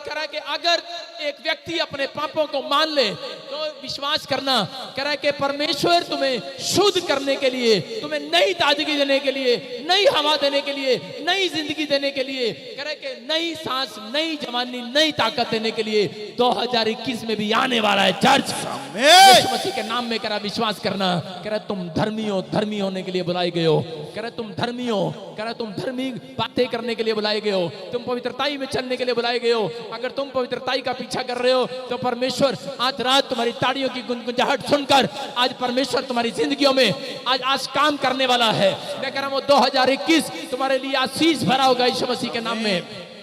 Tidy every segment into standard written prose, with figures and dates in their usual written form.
कह रहा है कि अगर एक व्यक्ति अपने पापों को मान ले तो विश्वास करना, कह रहा है कि परमेश्वर तुम्हें शुद्ध करने के लिए, तुम्हें नई ताजगी देने के लिए, नई हवा देने के लिए, नई जिंदगी देने के लिए, कह रहा है कि नई सांस, नई जवानी, नई ताकत देने के लिए 2021 में भी आने वाला है। चर्च यीशु मसीह के नाम में कह रहा विश्वास करना। कह रहा तुम धर्मी हो, धर्मी होने के लिए बुलाए गए हो। कह रहा तुम धर्मी हो, कह रहा तुम धर्मी बातें करने के लिए बुलाए गए हो, तुम पवित्रताई में चलने के लिए बुलाए गए हो। अगर तुम पवित्रताई का पीछा कर रहे हो तो परमेश्वर आज रात तुम्हारी ताड़ियों की गुंजाहट सुनकर आज परमेश्वर तुम्हारी जिंदगियों में आज काम करने वाला है। मैं कह रहा हूं 2021 तुम्हारे लिए आशीष भरा होगा यीशु मसीह के नाम में।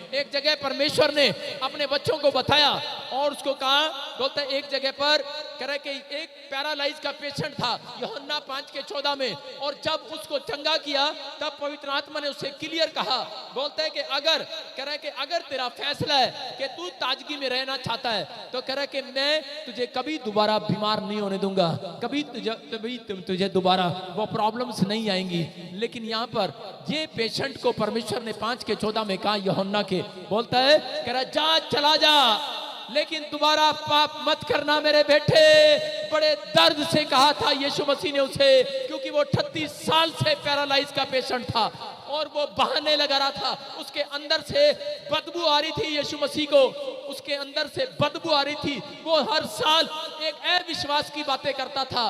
एक जगह परमेश्वर ने अपने बच्चों को बताया और उसको कहा, बोलता है एक जगह पर कह रहा है कि एक पैरालाइज का पेशेंट था यूहन्ना 5:14 में, और जब उसको चंगा किया तब पवित्र आत्मा ने उससे क्लियर कहा, बोलता है कि अगर कह रहा है कि अगर तेरा फैसला है कि तू ताजगी में रहना चाहता है तो कह रहा है कि मैं तुझे कभी दोबारा बीमार नहीं होने दूंगा, कभी तुझे दोबारा वो प्रॉब्लम्स नहीं आएंगी। लेकिन यहाँ पर ये पेशेंट को परमेश्वर ने 5:14 में कहा यूहन्ना के, बोलता है कह रहा जा चला जा, लेकिन दोबारा पाप मत करना मेरे बेटे। बड़े दर्द से कहा था यीशु मसीह ने उसे, क्योंकि वो 38 साल से पैरालाइज का पेशेंट था और वो बहाने लगा रहा था। उसके अंदर से बदबू आ रही थी, यीशु मसीह को उसके अंदर से बदबू आ रही थी। वो हर साल एक अविश्वास की बातें करता था।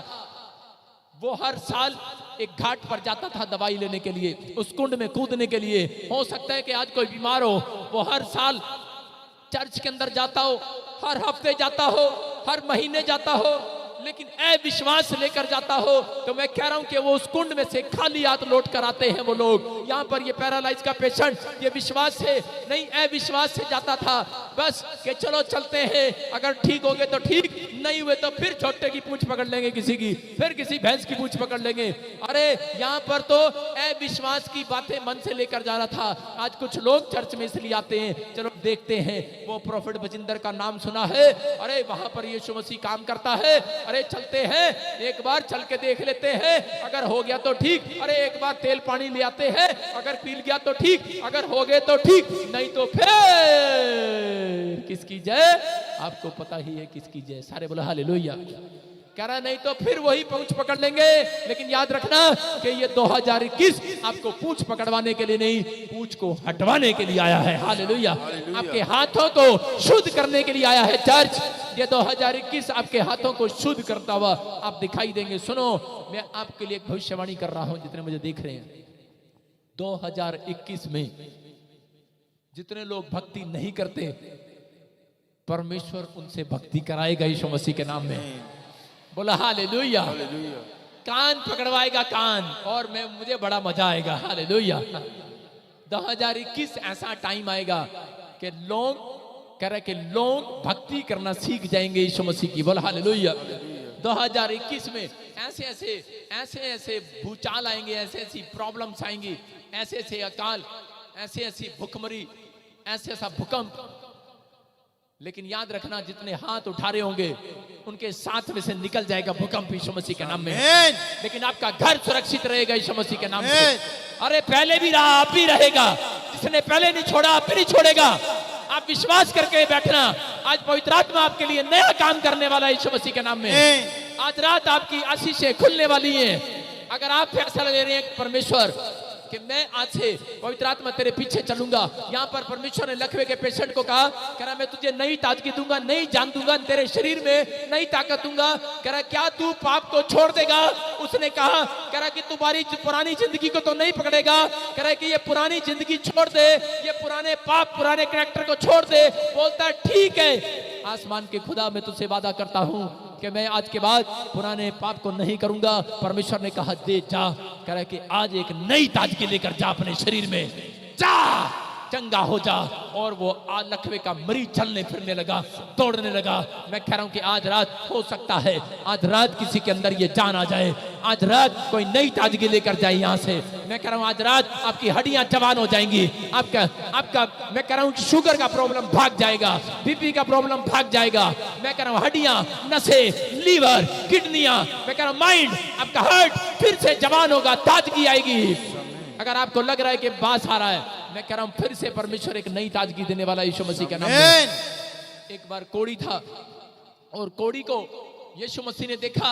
वो हर साल एक घाट पर जाता था दवाई लेने के लिए, उस कुंड में कूदने के लिए। हो सकता है कि आज कोई बीमार हो, वो हर साल चर्च के अंदर जाता हो, हर हफ्ते जाता हो, हर महीने जाता हो, लेकिन अविश्वास लेकर जाता हो। तो मैं कह रहा हूं कि वो उस कुंड में से खाली हाथ लौट कर आते हैं वो लोग। यहाँ पर ये पैरालाइज का पेशेंट ये विश्वास से नहीं अविश्वास से जाता था, बस कि चलो चलते हैं, अगर ठीक हो गए तो ठीक, नहीं हुए तो फिर छोटे की पूंछ पकड़ लेंगे किसी की, फिर किसी भैंस की पूंछ पकड़ लेंगे। अरे यहाँ पर तो अविश्वास की बातें मन से लेकर जा रहा था। आज कुछ लोग चर्च में इसलिए आते हैं, चलो देखते हैं, वो प्रोफेट बजिंदर का नाम सुना है, अरे वहां पर यीशु मसीह काम करता है, अरे चलते हैं, एक बार चल के देख लेते हैं, अगर हो गया तो ठीक, अरे एक बार तेल पानी ले आते हैं, अगर पी गया तो ठीक, अगर हो गए तो ठीक, नहीं तो फिर किसकी जय? आपको पता ही है किसकी जय। सारे बोला हालेलुया। कह रहा नहीं तो फिर वही पूंछ पकड़ लेंगे। लेकिन याद रखना कि ये 2021 आपको पूंछ पकड़वाने के लिए नहीं, पूंछ को हटवाने के लिए आया है। हालेलुया। आपके हाथों को शुद्ध करने के लिए आया है चर्च। ये 2021 आपके हाथों को शुद्ध करता हुआ आप दिखाई देंगे। सुनो, मैं आपके लिए एक भविष्यवाणी कर रहा हूं, जितने मुझे देख रहे हैं। 2021 में जितने लोग भक्ति नहीं करते, परमेश्वर उनसे भक्ति कराएगा यीशु मसीह के नाम में। बोला हालेलुया। कान पकड़वाएगा कान, और मुझे बड़ा मजा आएगा। हालेलुया। 2021 ऐसा टाइम आएगा कि लोग कह रहे कि लोग भक्ति करना सीख जाएंगे यीशु मसीह की। बोला हालेलुया। 2021 में ऐसे ऐसे भूचाल आएंगे, ऐसे ऐसी प्रॉब्लम्स आएंगी, ऐसे ऐसे अकाल, ऐसे ऐसी भुखमरी, ऐसे ऐसा भूकंप। लेकिन याद रखना, जितने हाथ उठा रहे होंगे उनके साथ में से निकल जाएगा भूकंप यीशु मसीह के नाम में। लेकिन आपका घर सुरक्षित रहेगा यीशु मसीह के नाम से। अरे पहले भी रहा, अब भी रहेगा। जिसने पहले नहीं छोड़ा, अब भी नहीं छोड़ेगा। आप विश्वास करके बैठना, आज पवित्र आत्मा आपके लिए नया काम करने वाला है यीशु मसीह के नाम में। आज रात आपकी आशीषें खुलने वाली हैं। अगर आप फैसला ले रहे हैं परमेश्वर कि मैं आज से पवित्र आत्मा तेरे पीछे चलूंगा। यहाँ पर परमेश्वर ने लकवे के पेशेंट को कहा, कह रहा मैं तुझे नई ताजगी दूंगा, नई जान दूंगा, तेरे शरीर में नई ताकत दूंगा। कह रहा क्या तू पाप को छोड़ देगा? उसने कहा, कह रहा कि तुम्हारी पुरानी जिंदगी को तो नहीं पकड़ेगा। कह रहा कि ये पुरानी जिंदगी छोड़ दे, ये पुराने पाप, पुराने कैरेक्टर को छोड़ दे। बोलता ठीक है, आसमान के खुदा मैं तुझसे वादा करता हूं कि मैं आज के बाद पुराने पाप को नहीं करूंगा। परमेश्वर ने कहा दे जा। कह रहा है कि आज एक नई ताजगी लेकर जा अपने शरीर में, जा चंगा हो जा। और वो लकवे का मरीज चलने फिरने लगा, दौड़ने लगा। मैं कह रहा हूं कि आज रात हो सकता है, आज रात किसी के अंदर ये जान आ जाए, आज रात कोई नई ताजगी लेकर जाए यहाँ से। मैं कह रहा हूं आज रात आपकी हड्डियां जवान हो जाएंगी। आपका मैं कह रहा हूं कि शुगर का प्रॉब्लम भाग जाएगा, बीपी का प्रॉब्लम भाग जाएगा। मैं कह रहा हूं हड्डियां, नसें, लीवर, किडनियां, मैं कह रहा हूं माइंड, आपका हार्ट फिर से जवान होगा, ताजगी आएगी। अगर आपको लग रहा है कि बास आ रहा है, मैं कह रहा हूं फिर से परमेश्वर एक नई ताजगी देने वाला यीशु मसीह के नाम में। एक बार कोढ़ी था और कोढ़ी को यीशु मसीह ने देखा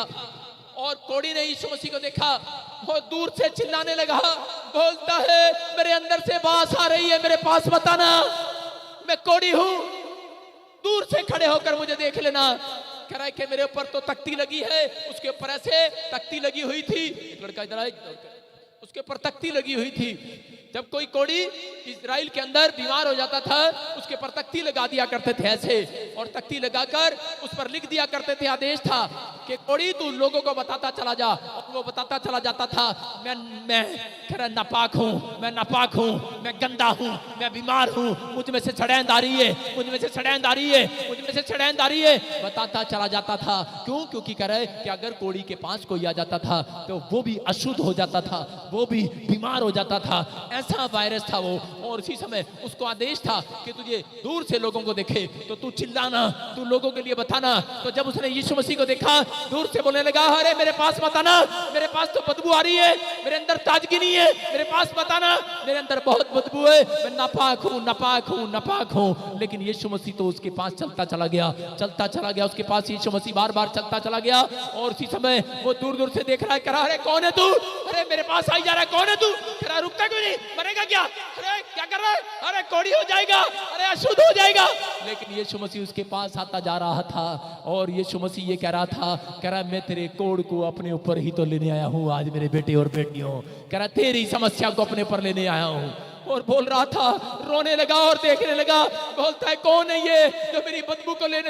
और कोढ़ी ने यीशु मसीह को देखा और दूर से चिल्लाने लगा, बोलता है मेरे अंदर से बास आ रही है, मेरे पास मत आना, मैं कोढ़ी हूं, दूर से खड़े होकर मुझे देख लेना। कह रहा है कि मेरे ऊपर तो तख्ती लगी है, उसके ऊपर ऐसे तख्ती लगी हुई थी, एक लड़का इधर आए, उसके ऊपर तख्ती लगी हुई थी। जब कोई कोढ़ी इजराइल के अंदर बीमार हो जाता था, उसके ऊपर तख्ती लगा दिया करते थे ऐसे, और तख्ती लगाकर उस पर लिख दिया करते थे, आदेश था कि कोढ़ी तू लोगों को बताता चला जा। और वो बताता चला जाता था, मैं कह रहा नापाक हूँ, मैं नापाक हूँ, मैं गंदा हूँ, मैं बीमार हूँ, मुझ में से छड़ैंद आ रही है, मुझ में से छड़ैंद आ रही है, मुझ में से छड़ैंद आ रही है, बताता चला जाता था। क्यों? क्योंकि कह रहे कि अगर कोढ़ी के पास कोई आ जाता था तो वो भी अशुद्ध हो जाता था, वो भी बीमार हो जाता था, ऐसा वायरस था वो। और उसी समय उसको आदेश था कि तुझे दूर से लोगों को देखे तो तू चिल्लाना, तू लोगों के लिए बताना। तो जब उसने यीशु मसीह को देखा, दूर से बोलने लगा, अरे मेरे पास मत आना, मेरे पास तो बदबू आ रही है, मेरे अंदर ताजगी नहीं है, मेरे पास मत आना, मेरे अंदर बहुत बदबू है, मैं नापाक हूँ, नापाक हूँ, नापाक हूँ। लेकिन यीशु मसीह तो उसके पास चलता चला गया, चलता चला गया, उसके पास यीशु मसीह बार बार चलता चला गया। और उसी समय वो दूर दूर से देख रहा है, कह रहा अरे कौन है तू, अरे मेरे पास आई जा रहा है, कौन है तू, कह रहा रुकता क्यों नहीं, मरेगा क्या, अरे क्या कर रहा है, अरे कोढ़ी हो जाएगा, अरे अशुद्ध हो जाएगा। लेकिन यीशु मसीह उसके पास आता जा रहा था और यीशु मसीह ये कह रहा था, कह रहा मैं तेरे कोढ़ को अपने ऊपर ही तो लेने आया हूँ आज मेरे बेटे और बेटियों, कह रहा तेरी समस्या को अपने ऊपर लेने आया हूँ। और बोल रहा था, रोने लगा और देखने लगा, बोलता है कौन है ये जो मेरी बदबू को लेना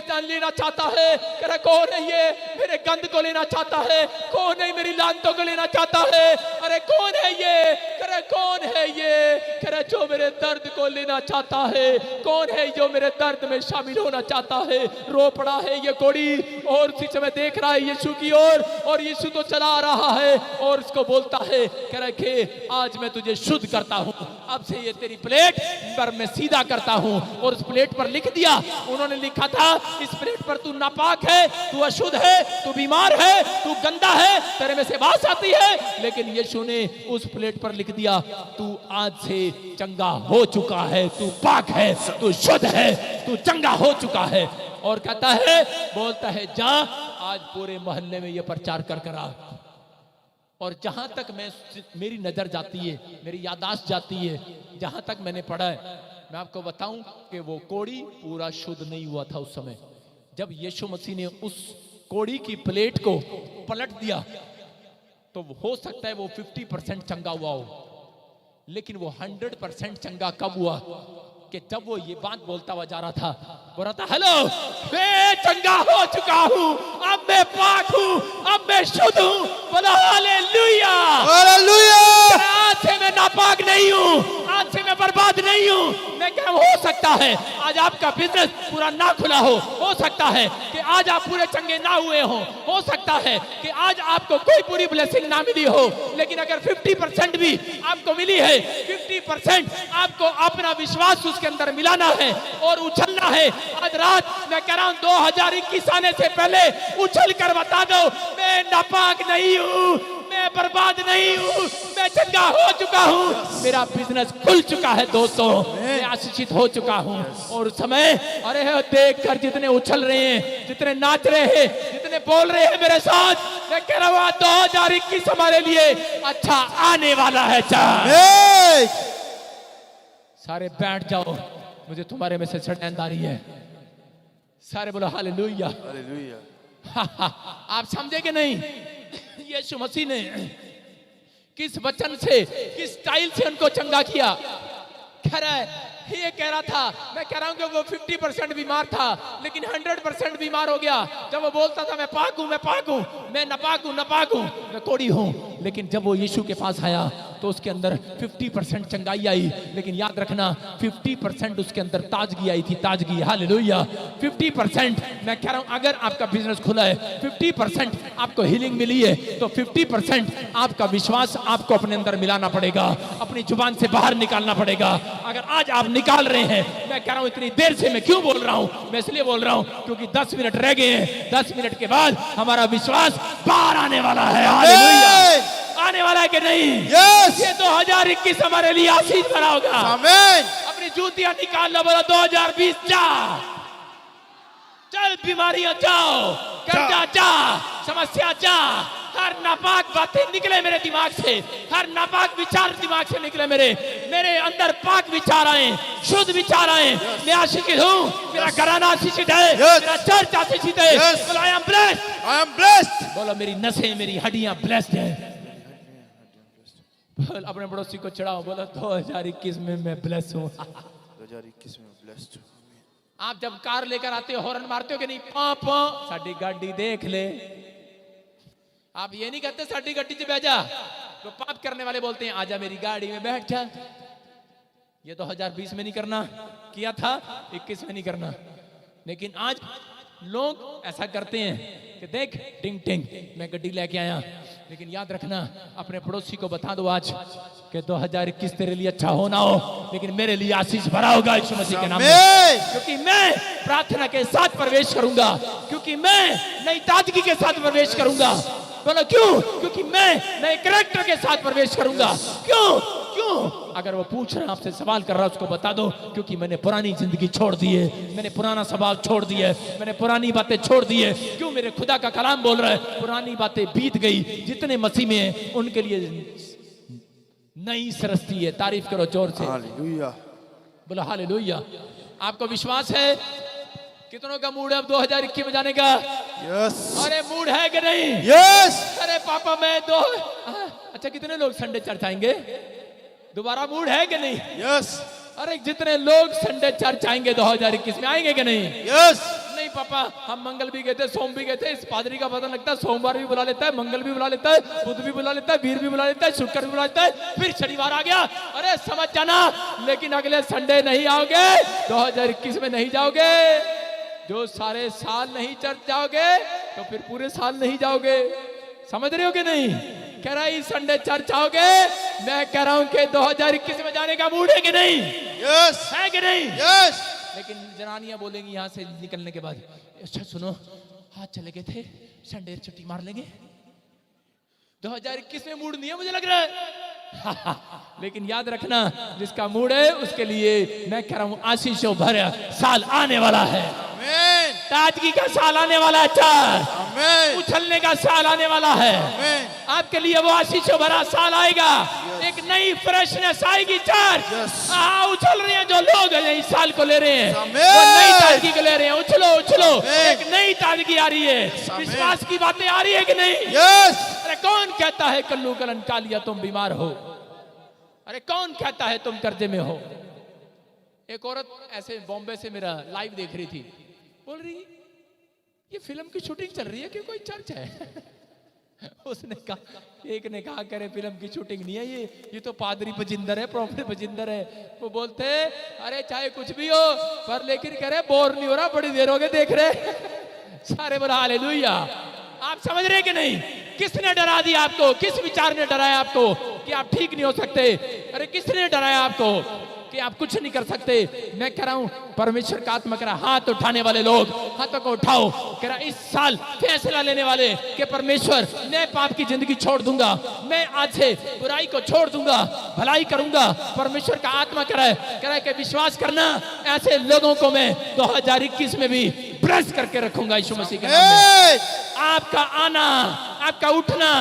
चाहता है, कह रहा कौन है ये मेरे गंद को लेना चाहता है, कौन है मेरी लानतों को लेना चाहता है, अरे कौन है ये, कह रहा कौन है ये, कह रहा जो मेरे दर्द को लेना चाहता है, कौन है जो मेरे दर्द में शामिल होना चाहता है। रो पड़ा है ये कोढ़ी और उसी समय देख रहा है यीशु की ओर, और यीशु तो चला आ रहा है और उसको बोलता है, कह रहा कि आज मैं तुझे शुद्ध करता हूँ, अब से ये तेरी प्लेट पर मैं सीधा करता हूं। और उस प्लेट पर लिख दिया, उन्होंने लिखा था इस प्लेट पर तू नापाक है, तू अशुद्ध है, तू बीमार है, तू गंदा है, तेरे में से बास आती है। लेकिन यीशु ने उस प्लेट पर लिख दिया, तू आज से चंगा हो चुका है, तू पाक है, तू शुद्ध है, तू चंगा हो चुका है। और कहता है, बोलता है जा आज पूरे मोहल्ले में ये प्रचार कर करा। और जहां तक मेरी नजर जाती है, मेरी यादाश्त जाती है, जहां तक मैंने पढ़ा है, मैं आपको बताऊं कि वो कोढ़ी पूरा शुद्ध नहीं हुआ था उस समय। जब यीशु मसीह ने उस कोढ़ी की प्लेट को पलट दिया तो हो सकता है वो 50% चंगा हुआ हो, लेकिन वो 100% चंगा कब हुआ कि जब वो ये बात बोलता हुआ जा रहा था, बोल रहा था हेलो मैं चंगा हो चुका हूं, अब मैं पाक हूं, अब मैं शुद्ध हूं, बोला हालेलुया हालेलुया। आज से मैं नापाक नहीं हूं, आज से मैं बर्बाद नहीं हूं। मैं क्या हो सकता है आज आपका बिजनेस पूरा ना खुला हो सकता है कि आज आप पूरे चंगे ना हुए हो सकता है कि आज आपको कोई पूरी ब्लेसिंग ना मिली हो, लेकिन अगर 50% भी आपको मिली है, 50% आपको अपना विश्वास उसके अंदर मिलाना है और उछलना है। आज रात मैं कह रहा हूं 2021 आने से पहले उछल कर बता दो, मैं नापाक नहीं हूं, मैं बर्बाद नहीं हूं, मैं चंगा हो चुका हूं, मेरा बिजनेस खुल चुका है दोस्तों, मैं आशीषित हो चुका हूं। और उस समय अरे देखकर जितने उछल रहे हैं, जितने नाच रहे हैं, जितने बोल रहे हैं मेरे साथ, मैं कह रहा हूं 2021 हमारे लिए अच्छा आने वाला है। सारे बैठ जाओ, मुझे तुम्हारे में से छड़ैंद आ रही है। सारे बोलो हालेलुया हालेलुया। आप समझे कि नहीं? यीशु मसीह ने किस वचन से, किस स्टाइल से उनको चंगा किया। कह रहा है, ये कह रहा था, मैं कह रहा हूं कि वो 50% बीमार था लेकिन 100% बीमार हो गया। जब वो बोलता था मैं पाक हूं, मैं पाक हूं, मैं नापाक हूं, नापाक हूं, मैं कोढ़ी हूं, लेकिन जब वो यीशु के पास आया तो उसके अंदर 50% चंगाई आई। लेकिन याद रखना 50% उसके अंदर ताजगी आई थी, ताजगी। हालेलुया। 50% मैं कह रहा हूं अगर आपका बिजनेस खुला है, 50% आपको हीलिंग मिली है, तो 50% आपका विश्वास आपको अपने अंदर मिलाना पड़ेगा, अपनी जुबान से बाहर निकालना पड़ेगा। अगर आज आप निकाल रहे हैं, मैं कह रहा हूं इतनी देर से मैं क्यों बोल रहा हूं, मैं इसलिए बोल रहा हूं क्योंकि 10 मिनट रह गए हैं। 10 मिनट के बाद हमारा विश्वास बाहर आने वाला है। हालेलुया। आने वाला है कि नहीं? यस ये 2021 हमारे लिए आशीष भरा होगा। आमीन। अपनी जूतियां निकाल लो, बोलो 2020 जा, चल बीमारियां जाओ, कर्जा जा, समस्या जा, हर नापाक बातें निकले मेरे दिमाग से, हर नापाक विचार दिमाग से निकले, मेरे अंदर पाक विचार आए, शुद्ध विचार आए। मैं आशीषित हूँ, मेरा घराना आशीषित है, मेरा चर्च आशीषित है। बोलो I am blessed, I am blessed. बोलो मेरी नसें, मेरी हड्डियां ब्लेस्ड है। बोल अपने पड़ोसी को चढ़ाओ, बोलो 2021 में मैं ब्लेस्ड हूँ। 2021 में ब्लेस्ड। आप जब कार लेकर आते हो हॉर्न मारते हो कि नहीं? पाप साडी गाड़ी देख ले। आप ये नहीं कहते साडी गाड़ी से बैठ जा, तो पाप करने वाले बोलते हैं आजा मेरी गाड़ी में बैठ जा। ये 2020 में नहीं करना, किया था 21 में नहीं करना। लेकिन आज लोग ऐसा करते हैं कि देख टिंग टिंग मैं गाड़ी लेके आया। लेकिन याद रखना, अपने पड़ोसी को बता दो आज कि 2021 तेरे लिए अच्छा हो ना हो, लेकिन मेरे लिए आशीष भरा होगा यीशु मसीह के नाम में। क्योंकि मैं प्रार्थना के साथ प्रवेश करूंगा, क्योंकि मैं नई ताजगी के साथ प्रवेश करूंगा। बोलो क्यों? क्योंकि मैं नए कैरेक्टर के साथ प्रवेश करूंगा। क्यों? क्यों? अगर वो पूछ रहा है, आपसे सवाल कर रहा है, उसको बता दो क्योंकि मैंने पुरानी जिंदगी छोड़ दी है, मैंने पुराना स्वभाव छोड़ दिया है, मैंने पुरानी बातें छोड़ दी है। क्यों? मेरे खुदा का कलाम बोल रहा है पुरानी बातें बीत गई, जितने मसीह में हैं उनके लिए नई सृष्टि है। तारीफ करो जोर से, हालेलुया। बोलो हालेलुया। आपको विश्वास है? कितनों का मूड है अब 2021 में जाने का? यस। अरे मूड है कि नहीं? यस। अरे पापा मैं अच्छा कितने लोग संडे चर्च आएंगे? दोबारा मूड है कि नहीं? यस। अरे जितने लोग संडे चर्च आएंगे 2021 में, आएंगे कि नहीं? यस। नहीं पापा हम मंगल भी गए थे, सोम भी गए थे। इस पादरी का पता लगता है सोमवार भी बुला लेता है, मंगल भी बुला लेता है, बुध भी बुला लेता है, वीर भी बुला लेता है, शुक्र भी बुला लेता है, फिर शनिवार आ गया। अरे समझ जाना, लेकिन अगले संडे नहीं आओगे, 2021 में नहीं जाओगे। जो सारे साल नहीं चर्च जाओगे तो फिर पूरे साल नहीं जाओगे। समझ रहे हो कि नहीं? कह रहा है इस संडे चर्च आओगे, मैं कह रहा हूं कि 2021 में जाने का मूड है कि नहीं? यस। है कि नहीं? यस। लेकिन जनानियां बोलेंगी यहां से निकलने के बाद, अच्छा सुनो आज चले गए थे, संडे छुट्टी मार लेंगे। 2021 में मूड नहीं है मुझे लग रहा है। लेकिन याद रखना, जिसका मूड है उसके लिए मैं कह रहा हूं आशीषों भरा साल आने वाला है। आमीन। ताजगी का साल आने वाला है, आमीन। उछलने का साल आने वाला है। आमीन। आपके लिए वो आशीषों भरा साल आएगा। एक नई फ्रेशनेस आएगी। उछल रहे हैं जो लोग इस साल को ले रहे हैं, वो नई ताजगी को ले रहे हैं। उछलो उछलो, एक नई ताजगी आ रही है, विश्वास की बातें आ रही है कि नहीं? यस। अरे कौन कहता है कल्लू कलन कालिया तुम बीमार हो? अरे कौन कहता है तुम कर्जे में हो? एक औरत ऐसे बॉम्बे से मेरा लाइव देख रही थी, बोल रही ये फिल्म की शूटिंग चल रही है कि कोई चर्च है? उसने कहा, एक ने कहा करे फिल्म की शूटिंग नहीं है, ये तो पादरी बजिंदर है, प्रॉफिट बजिंदर है। वो बोलते अरे चाहे कुछ भी हो पर लेकिन करे बोर नहीं हो रहा, बड़ी देर हो गए देख रहे। सारे बोला हालेलुया। आप समझ रहे कि नहीं? किसने डरा दिया आपको? किस विचार ने डराया आपको कि आप ठीक नहीं हो सकते? अरे किसने डराया आपको कि आप कुछ नहीं कर सकते? मैं कह रहा हूं परमेश्वर का आत्मा कह रहा, हाथ उठाने वाले लोग हाथों को उठाओ। कह रहा इस साल फैसला लेने वाले कि परमेश्वर मैं पाप की जिंदगी छोड़ दूंगा, मैं आज से बुराई को छोड़ दूंगा, भलाई करूंगा। परमेश्वर का आत्मा कह रहा है कि विश्वास करना, ऐसे लोगों को मैं 2021 में भी ब्लेस करके रखूंगा यीशु मसीह के नाम में। आपका आना, आपका उठना,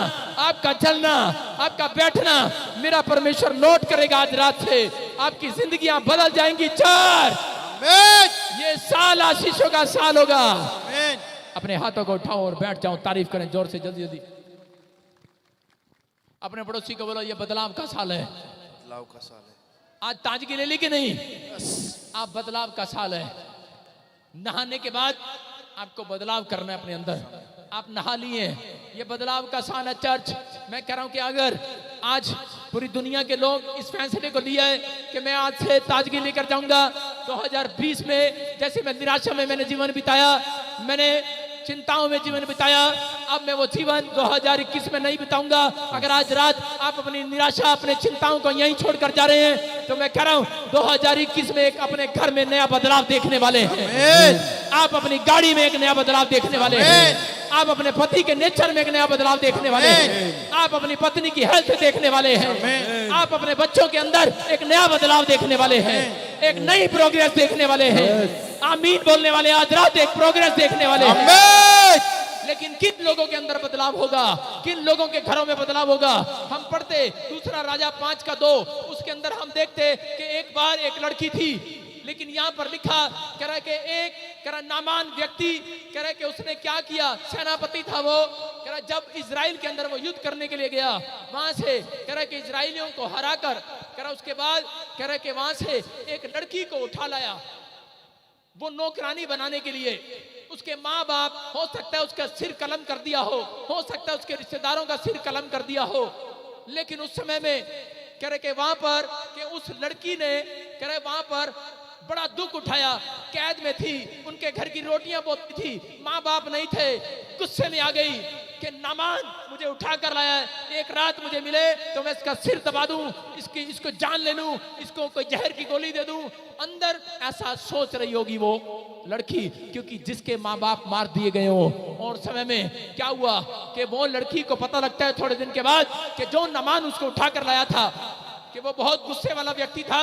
आपका चलना, आपका बैठना मेरा परमेश्वर नोट करेगा। आज रात से आपकी जिंदगियां बदल जाएंगी। ये साल आशीषों का साल होगा। अपने हाथों को उठाओ और बैठ जाओ, तारीफ करें जोर से, जल्दी जल्दी। अपने पड़ोसी को बोलो ये बदलाव का साल है। बदलाव का साल है। आज ताजगी ले ली कि नहीं? आप बदलाव का साल है। नहाने के बाद आपको बदलाव करना है अपने अंदर। आप नहा लिए, ये बदलाव का साल है चर्च। मैं कह रहा हूं कि अगर आज पूरी दुनिया के लोग इस फैसले को लिया है कि मैं आज से ताजगी लेकर जाऊंगा 2020 में, जैसे मैं निराशा में मैंने जीवन बिताया, मैंने चिंताओं में जीवन बिताया, अब मैं वो जीवन 2021 में नहीं बिताऊंगा। अगर आज रात आप अपनी निराशा, अपने चिंताओं को यहीं छोड़कर जा रहे हैं तो मैं कह रहा हूं 2021 में एक अपने घर में नया बदलाव देखने वाले हैं। आप अपनी गाड़ी में एक नया बदलाव देखने वाले हैं। आप अपने पति के नेचर में एक नया बदलाव देखने वाले हैं। आप अपनी पत्नी की हेल्थ देखने वाले हैं। आप अपने बच्चों के अंदर एक नया बदलाव देखने वाले हैं, एक नई प्रोग्रेस देखने वाले हैं। आमीन बोलने वाले आज रात एक प्रोग्रेस देखने वाले हैं। लेकिन किन लोगों के अंदर बदलाव होगा, किन लोगों के घरों में बदलाव होगा? हम पढ़ते दूसरा राजा 5:2, उसके अंदर हम देखते कि एक बार एक लड़की थी, लेकिन यहाँ पर लिखा कह रहा कि एक कह रहा नामान व्यक्ति कह रहा कि उसने क्या किया, सेनापति था वो, कह रहा जब इजराइल के अंदर वो युद्ध करने के लिए गया, वहां से कह रहा कि इजराइलियों को हराकर कह रहा उसके बाद कह रहा कि वहां से एक लड़की को उठा लाया वो नौकरानी बनाने के लिए। उसके माँ बाप हो सकता है उसका सिर कलम कर दिया हो सकता है उसके रिश्तेदारों का सिर कलम कर दिया हो, लेकिन उस समय में कह रहे कि वहां पर कि उस लड़की ने कह रहे वहां पर बड़ा दुख उठाया, कैद में थी, उनके घर की रोटियां बोती थी, माँ बाप नहीं थे, गुस्से में आ गई कि नामान मुझे उठा कर लाया है, एक रात मुझे मिले तो मैं इसका सिर दबा दूं, इसको जान ले लूं, इसको कोई जहर की गोली दे दूं। अंदर ऐसा सोच रही होगी वो लड़की, क्योंकि जिसके माँ बाप मार दिए गए हो। और समय में क्या हुआ कि वो लड़की को पता लगता है थोड़े दिन के बाद कि जो नामान उसको उठा कर लाया था कि वो बहुत गुस्से वाला व्यक्ति था,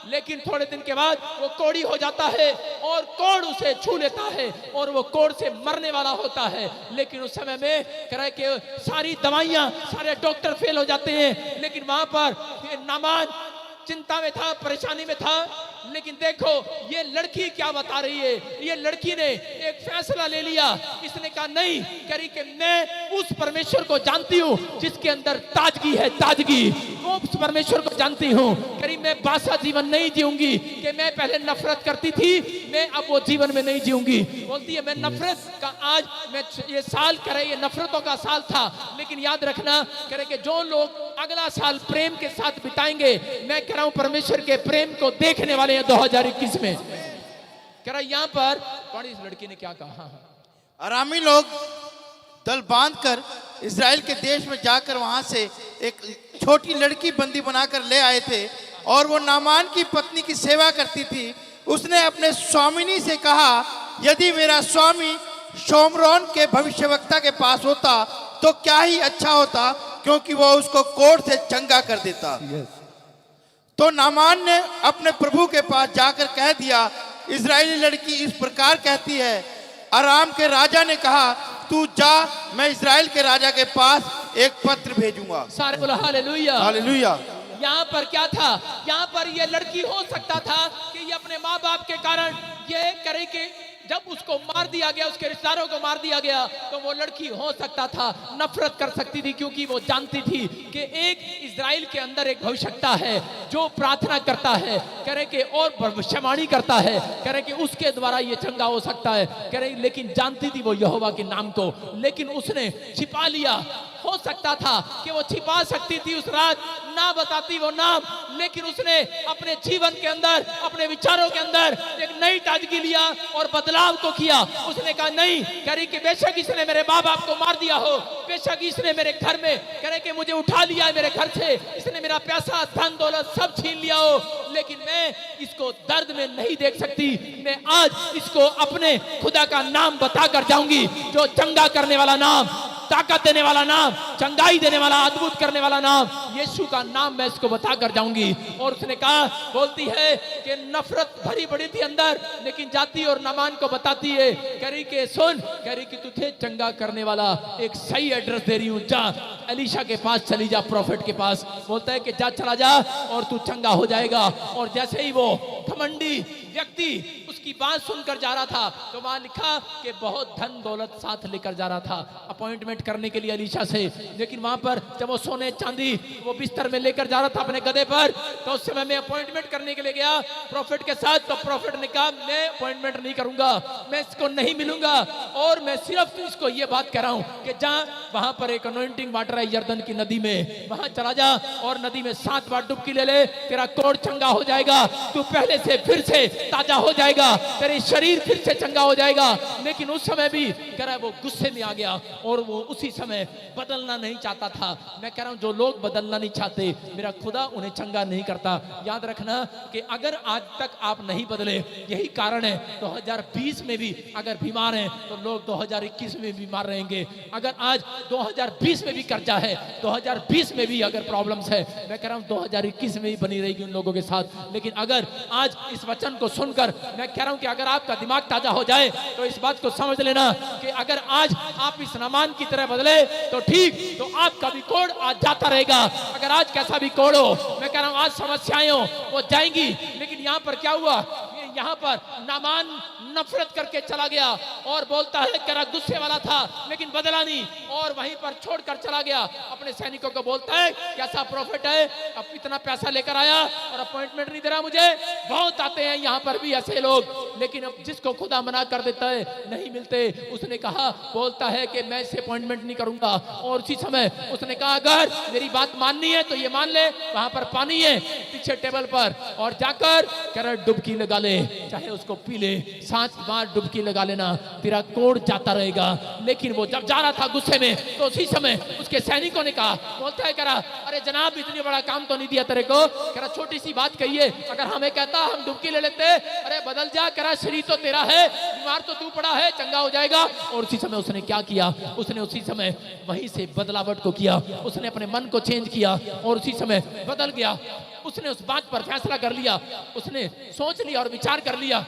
लेकिन थोड़े दिन के बाद वो कोढ़ी हो जाता है और कोढ़ उसे छू लेता है और वो कोढ़ से मरने वाला होता है। लेकिन उस समय में कह रहे कि सारी दवाइयां, सारे डॉक्टर फेल हो जाते हैं, लेकिन वहां पर नामान चिंता में था, परेशानी में था। लेकिन देखो ये लड़की क्या बता रही है, ये लड़की ने एक फैसला ले लिया, इसने कहा नहीं, कह रही कि मैं उस परमेश्वर को जानती हूँ जिसके अंदर ताजगी है, ताजगी, वो उस परमेश्वर को जानती हूँ। कह रही मैं बासा जीवन नहीं जीऊंगी कि मैं पहले नफरत करती थी, मैं अब वो जीवन में नहीं जीऊंगी। बोलती है मैं नफरत का आज मैं ये साल कह रही, ये नफरतों का साल था, लेकिन याद रखना कह रहे कि जो लोग अगला साल प्रेम के साथ बिताएंगे, मैं कह रहा हूं परमेश्वर के प्रेम को देखने वाले हैं 2021 में। कह रहा यहाँ पर कौन इस लड़की ने क्या कहा, अरामी लोग दल बांधकर इजराइल के देश में जाकर वहां से एक छोटी लड़की बंदी बनाकर ले आए थे और वो नामान की पत्नी की सेवा करती थी। उसने अपने स्वामिनी से कहा यदि मेरा स्वामी शोमरोन के भविष्यवक्ता के पास होता तो क्या ही अच्छा होता, क्योंकि वो उसको कोढ़ से चंगा कर देता। तो नामान ने अपने प्रभु के पास जाकर कह दिया इजरायली लड़की इस प्रकार कहती है, अराम के राजा ने कहा तू जा, मैं इजराइल के राजा के पास एक पत्र भेजूंगा। सारे बोला हालेलुया, हालेलुया। यहाँ पर क्या था, यहाँ पर ये लड़की हो सकता था कि ये अपने माँ बाप के कारण ये करे कि जब उसको मार दिया गया, उसके रिश्तेदारों को मार दिया गया, तो वो लड़की हो सकता था नफरत कर सकती थी, क्योंकि वो जानती थी कि एक इजराइल के अंदर एक भविष्यवक्ता है जो प्रार्थना करता है, कह रहे कि और भविष्यवाणी करता है, कह रहे कि उसके द्वारा ये चंगा हो सकता है, कह रहे लेकिन जानती थी वो यहोवा के नाम को, लेकिन उसने छिपा लिया। हो सकता था कि वो छिपा सकती थी उस रात, ना बताती वो नाम, लेकिन उसने अपने जीवन के अंदर, अपने विचारों के अंदर एक नई ताजगी लिया और बदलाव को किया। उसने कहा नहीं, कह रही कि बेशक इसने मेरे माँ बाप को मार दिया हो, बेशक इसने मेरे घर में कह रहे कि मुझे उठा लिया है मेरे घर से, इसने मेरा पैसा धन दौलत सब छीन लिया हो, लेकिन मैं इसको दर्द में नहीं देख सकती। मैं आज इसको अपने खुदा का नाम बताकर जाऊंगी, जो चंगा करने वाला नाम, ताकत देने वाला नाम, चंगाई देने वाला, अद्भुत करने वाला नाम, यीशु का नाम मैं इसको बताकर जाऊंगी। और उसने कहा, बोलती है कि नफरत भरी पड़ी थी अंदर, लेकिन जाती और नामान को बताती है, कह रही कि सुन, कह रही कि तुझे चंगा करने वाला एक सही एड्रेस दे रही हूं, जा एलीशा के पास चली जा, प्रॉफिट के पास। बोलता है कि जा, चला जा और तू चंगा हो जाएगा। और जैसे ही वो घमंडी व्यक्ति उसकी बात सुनकर जा रहा था, तो वहां लिखा कि बहुत धन दौलत साथ लेकर जा रहा था अपॉइंटमेंट करने के लिए एलीशा से। लेकिन वहां पर जब वो सोने चांदी वो बिस्तर में लेकर जा रहा था अपने गधे पर, तो उस समय में अपॉइंटमेंट करने के लिए गया प्रॉफिट के साथ। तो प्रॉफिट ने कहा मैं अपॉइंटमेंट नहीं करूंगा, मैं इसको नहीं मिलूंगा, और मैं सिर्फ इसको ये बात कह रहा हूं कि जा, वहां पर एक अनॉइंटिंग वाटर है यर्दन की नदी में, वहां चला जा और नदी में 7 बार डुबकी ले ले, तेरा कोढ़ चंगा हो जाएगा, तू पहले से फिर से ताजा हो जाएगा। जाएगा, तेरे शरीर फिर से चंगा हो जाएगा। लेकिन उस समय भी कह रहा है वो गुस्से में आ गया और वो उसी समय बदलना नहीं चाहता था। मैं कह रहा हूं जो लोग बदलना नहीं चाहते, मेरा खुदा उन्हें चंगा नहीं करता। याद रखना कि अगर आज तक आप नहीं बदले, यही कारण है 2020 में भी अगर बीमार हैं तो लोग 2021 में बीमार रहेंगे। अगर आज 2020 में भी कर्जा है, 2020 में भी अगर प्रॉब्लम्स है, मैं कह रहा हूं 2021 में भी बनी रहेगी उन लोगों के साथ। लेकिन अगर आज इस वचन को सुनकर मैं कह रहा हूं कि अगर आपका दिमाग ताजा हो जाए तो इस बात को समझ लेना कि अगर आज आप इस नामान की तरह बदले तो ठीक, तो आपका भी कोड आज जाता रहेगा। अगर आज कैसा भी कोड हो, मैं कह रहा हूं आज समस्याएं हो वो जाएंगी। लेकिन यहां पर क्या हुआ, यहाँ पर नामान नफरत करके चला गया और बोलता है करा गुस्से वाला था लेकिन बदला नहीं और वहीं पर छोड़कर चला गया। अपने सैनिकों को बोलता है कैसा प्रॉफिट है, अब इतना पैसा लेकर आया और अपॉइंटमेंट नहीं दे रहा मुझे। बहुत आते हैं यहाँ पर भी ऐसे लोग, लेकिन अब जिसको खुदा मना कर देता है नहीं मिलते। उसने कहा, बोलता है कि मैं इसे अपॉइंटमेंट नहीं करूंगा और उसी समय उसने कहा अगर मेरी बात माननी है तो ये मान ले, वहां पर पानी है पीछे टेबल पर और जाकर कह डुबकी लगा ले, चाहे उसको पी ले, 7 बार डुबकी लगा लेना, तेरा कोड जाता रहेगा। लेकिन वो जब जा रहा था गुस्से में तो उसी समय उसके सैनिकों ने कहा, बोलता है करा अरे जनाब इतनी बड़ा काम तो नहीं दिया तेरे को, करा छोटी सी बात कहिए, अगर हमें कहता हम डुबकी ले लेते, अरे बदल जा, करा शरीर तो तेरा है, बीमार तो तू पड़ा है, चंगा हो जाएगा। और उसी समय उसने क्या किया, उसने उसी समय वहीं से बदलावट को किया, उसने अपने मन को चेंज किया और उसी समय बदल गया। उसने उस बात पर फैसला कर लिया, उसने सोच लिया और विचार कर लिया,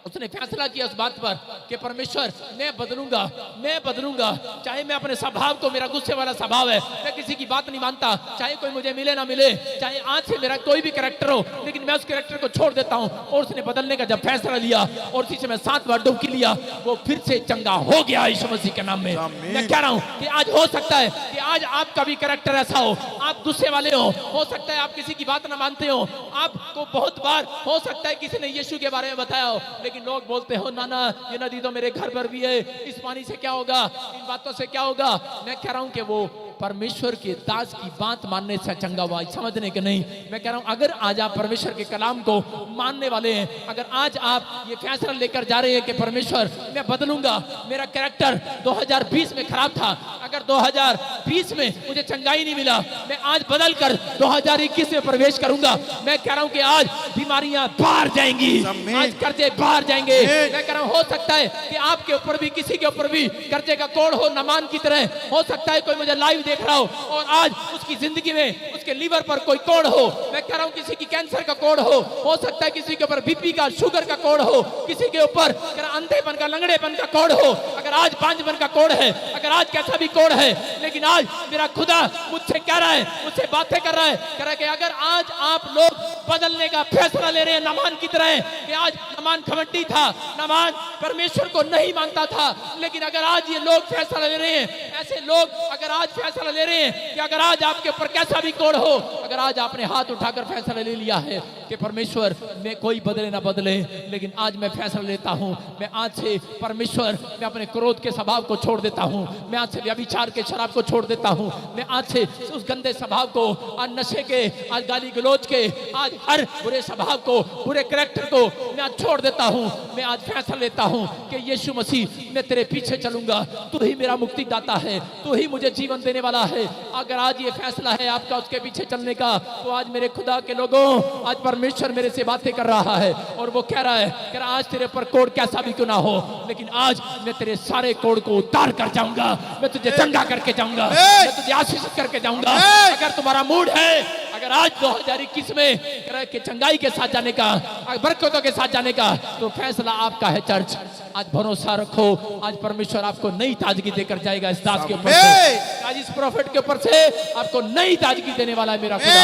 उसने फैसला किया उस बात पर कि परमेश्वर मैं बदलूंगा, मैं बदलूंगा। चाहे मैं अपने स्वभाव को, मेरा गुस्से वाला स्वभाव है, मैं किसी की बात नहीं मानता, चाहे कोई मुझे मिले ना मिले, चाहे आज से मेरा कोई भी कैरेक्टर हो, लेकिन मैं उस कैरेक्टर को छोड़ देता हूं। और उसने बदलने का जब फैसला लिया और उसी समय 7 बार डुबकी लिया, वो फिर से चंगा हो गया यीशु मसीह के नाम में। मैं कह रहा हूं कि आज हो सकता है कि आज आपका भी कैरेक्टर ऐसा हो, आप गुस्से वाले हो सकता है आप किसी की बात ना मानते हो, आपको बहुत बार हो सकता है किसी ने यीशु के बारे में बताया हो, लेकिन लोग बोलते हो ना ना ये नदी तो मेरे घर पर भी है, इस पानी से क्या होगा, इन बातों से क्या होगा। मैं कह रहा हूं कि वो परमेश्वर के दास की बात मानने से चंगा हुआ, समझने के नहीं। मैं कह रहा हूं अगर आज आप परमेश्वर के कलाम को मानने वाले हैं, अगर आज आप ये फैसला लेकर जा रहे हैं कि परमेश्वर मैं बदलूंगा, मेरा कैरेक्टर 2020 में खराब था, अगर 2020 में मुझे चंगाई नहीं मिला, मैं आज बदल कर 2021 में प्रवेश करूंगा। मैं कह रहा हूं कि आज बीमारियां बाहर जाएंगी, आज कर्जे बाहर जाएंगे। मैं कह रहा हूं हो सकता है कि आपके ऊपर भी, किसी के ऊपर भी कर्जे का कोड हो नामान की तरह। हो सकता है कोई मुझे लाइव देख रहा हो और आज उसकी जिंदगी में उसके लीवर पर कोई कोड हो। मैं कह रहा हूं किसी की कैंसर का कोड हो सकता है किसी के ऊपर बीपी का, शुगर का कोड हो, किसी के ऊपर अंधेपन का, लंगड़ेपन का कोड हो, अगर आज बांझपन का कोड है, अगर आज कैसा भी कोड है, लेकिन आज मेरा खुदा मुझसे कह रहा है, मुझसे बातें कर रहा है, कह रहा है कि अगर आज आप लोग बदलने का फैसला ले रहे हैं नामान की तरह, कि आज नामान घमंडी था, नामान परमेश्वर को नहीं मानता था, लेकिन अगर आज ये लोग फैसला ले रहे हैं, ऐसे लोग अगर आज फैसला ले रहे हैं कि अगर आज आपके ऊपर कैसा भी कोड हो, अगर आज आपने हाथ उठाकर फैसला ले लिया है कि परमेश्वर मैं कोई बदले ना बदले, लेकिन आज मैं फैसला लेता हूं, मैं आज से परमेश्वर मैं अपने क्रोध के स्वभाव को छोड़ देता हूं, मैं आज से व्यभिचार के, शराब को छोड़ देता हूं, मैं आज से उस गंदे स्वभाव को, आज नशे के, आज गाली गलौज के, आज हर बुरे स्वभाव को, बुरे कैरेक्टर को मैं आज छोड़ देता हूं। मैं आज फैसला लेता हूं कि यीशु मसीह मैं तेरे पीछे चलूंगा, तू ही मेरा मुक्तिदाता है, तू ही मुझे जीवन देने वाला है। अगर आज ये फैसला है आपका उसके पीछे चलने का, तो आज मेरे खुदा के लोगों, आज परमेश्वर मेरे से बातें कर रहा है और वो कह रहा है कि आज तेरे पर कोड कैसा भी क्यों ना हो, लेकिन आज मैं तेरे सारे कोड को उतार कर जाऊंगा, मैं तुझे चंगा करके जाऊंगा, मैं तुझे आशीषित करके जाऊंगा। अगर तुम्हारा मूड है, अगर आज 2021 में के चंगाई के साथ जाने का, बरकतों के साथ जाने का, तो फैसला आपका है चर्च। आज भरोसा रखो, आज परमेश्वर आपको नई ताजगी देकर जाएगा इस दास के ऊपर से, आज इस प्रॉफिट के ऊपर से आपको नई ताजगी देने वाला है मेरा खुदा,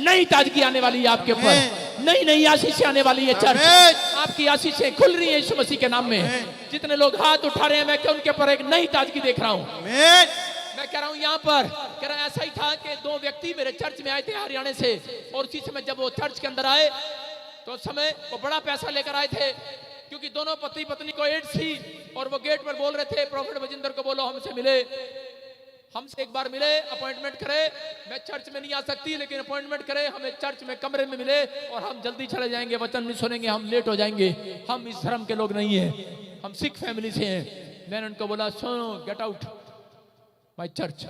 नई ताजगी आने वाली है आपके ऊपर, नई नई आशीषें आने वाली है चर्च, आपकी आशीषें खुल रही है यीशु मसीह के नाम में। जितने लोग हाथ उठा रहे हैं, मैं उनके ऊपर एक नई ताजगी देख रहा हूँ। मैं कह रहा हूँ यहाँ पर कह रहा ऐसा ही था कि 2 व्यक्ति मेरे चर्च में आए थे हरियाणा से, और उसी समय जब वो चर्च के अंदर आए तो उस समय वो बड़ा पैसा लेकर आए थे, क्योंकि दोनों पति पत्नी को एड्स थी और वो गेट पर बोल रहे थे प्रॉफिट बजिंदर को बोलो हमसे मिले। हमसे एक बार मिले, अपॉइंटमेंट करे। मैं चर्च में नहीं आ सकती, लेकिन अपॉइंटमेंट करे, हमें चर्च में कमरे में मिले और हम जल्दी चले जाएंगे, वचन नहीं सुनेंगे, हम लेट हो जाएंगे। हम इस धर्म के लोग नहीं हैं, हम सिख फैमिली से हैं। मैंने उनको बोला सुनो, गेट आउट माय चर्च,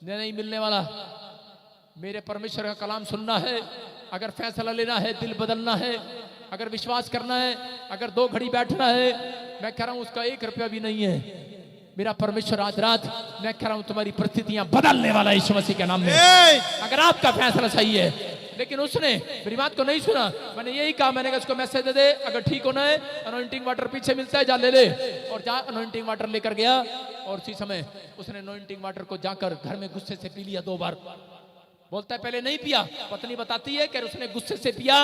नहीं मिलने वाला। मेरे परमेश्वर का कलाम सुनना है, अगर फैसला लेना है, दिल बदलना है, अगर विश्वास करना है, अगर 2 घड़ी बैठना है, मैं कह रहा हूं उसका 1 रुपया भी नहीं है। मेरा परमेश्वर आज रात, मैं कह रहा हूं तुम्हारी परिस्थितियां बदलने वाला है यीशु मसीह के नाम में, अगर आपका फैसला सही है। लेकिन उसने मेरी बात को नहीं सुना। मैंने यही कहा, मैंने कहा उसको मैसेज दे दे, अगर ठीक होना है अनॉइंटिंग वाटर पीछे मिलता है, जा ले ले। और जा अनॉइंटिंग वाटर लेकर गया और उसी समय उसने अनॉइंटिंग वाटर को जाकर घर में गुस्से से पी लिया 2 बार। बोलता है पहले नहीं पिया, पत्नी बताती है कि उसने गुस्से से पिया।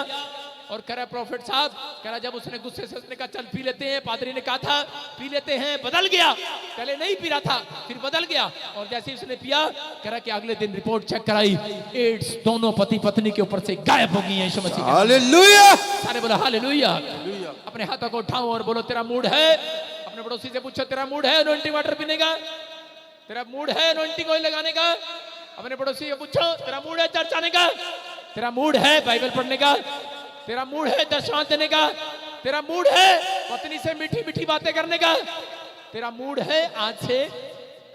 और कह रहा प्रॉफिट साहब, कह रहा जब उसने गुस्से से, उसने कहा चल पी लेते हैं, पादरी ने कहा था पी लेते हैं, बदल गया। पहले नहीं पी रहा था, फिर बदल गया। और जैसे ही उसने पिया, कह रहा कि अगले दिन रिपोर्ट चेक कराई, एड्स दोनों पति पत्नी के ऊपर से गायब हो गई है यीशु मसीह। हालेलुया। सारे बोलो हालेलुया। अपने हाथों को उठाओ और बोलो तेरा मूड है। अपने पड़ोसी से पूछो तेरा मूड है अनॉइंटिंग वाटर पीने का, तेरा मूड है अनॉइंटिंग ऑयल लगाने का। अपने पड़ोसी से पूछो तेरा मूड है चर्च आने का, तेरा मूड है बाइबल पढ़ने का, तेरा मूड है दर्शन देने का, तेरा मूड है पत्नी से मीठी मीठी बातें करने का, तेरा मूड है आज से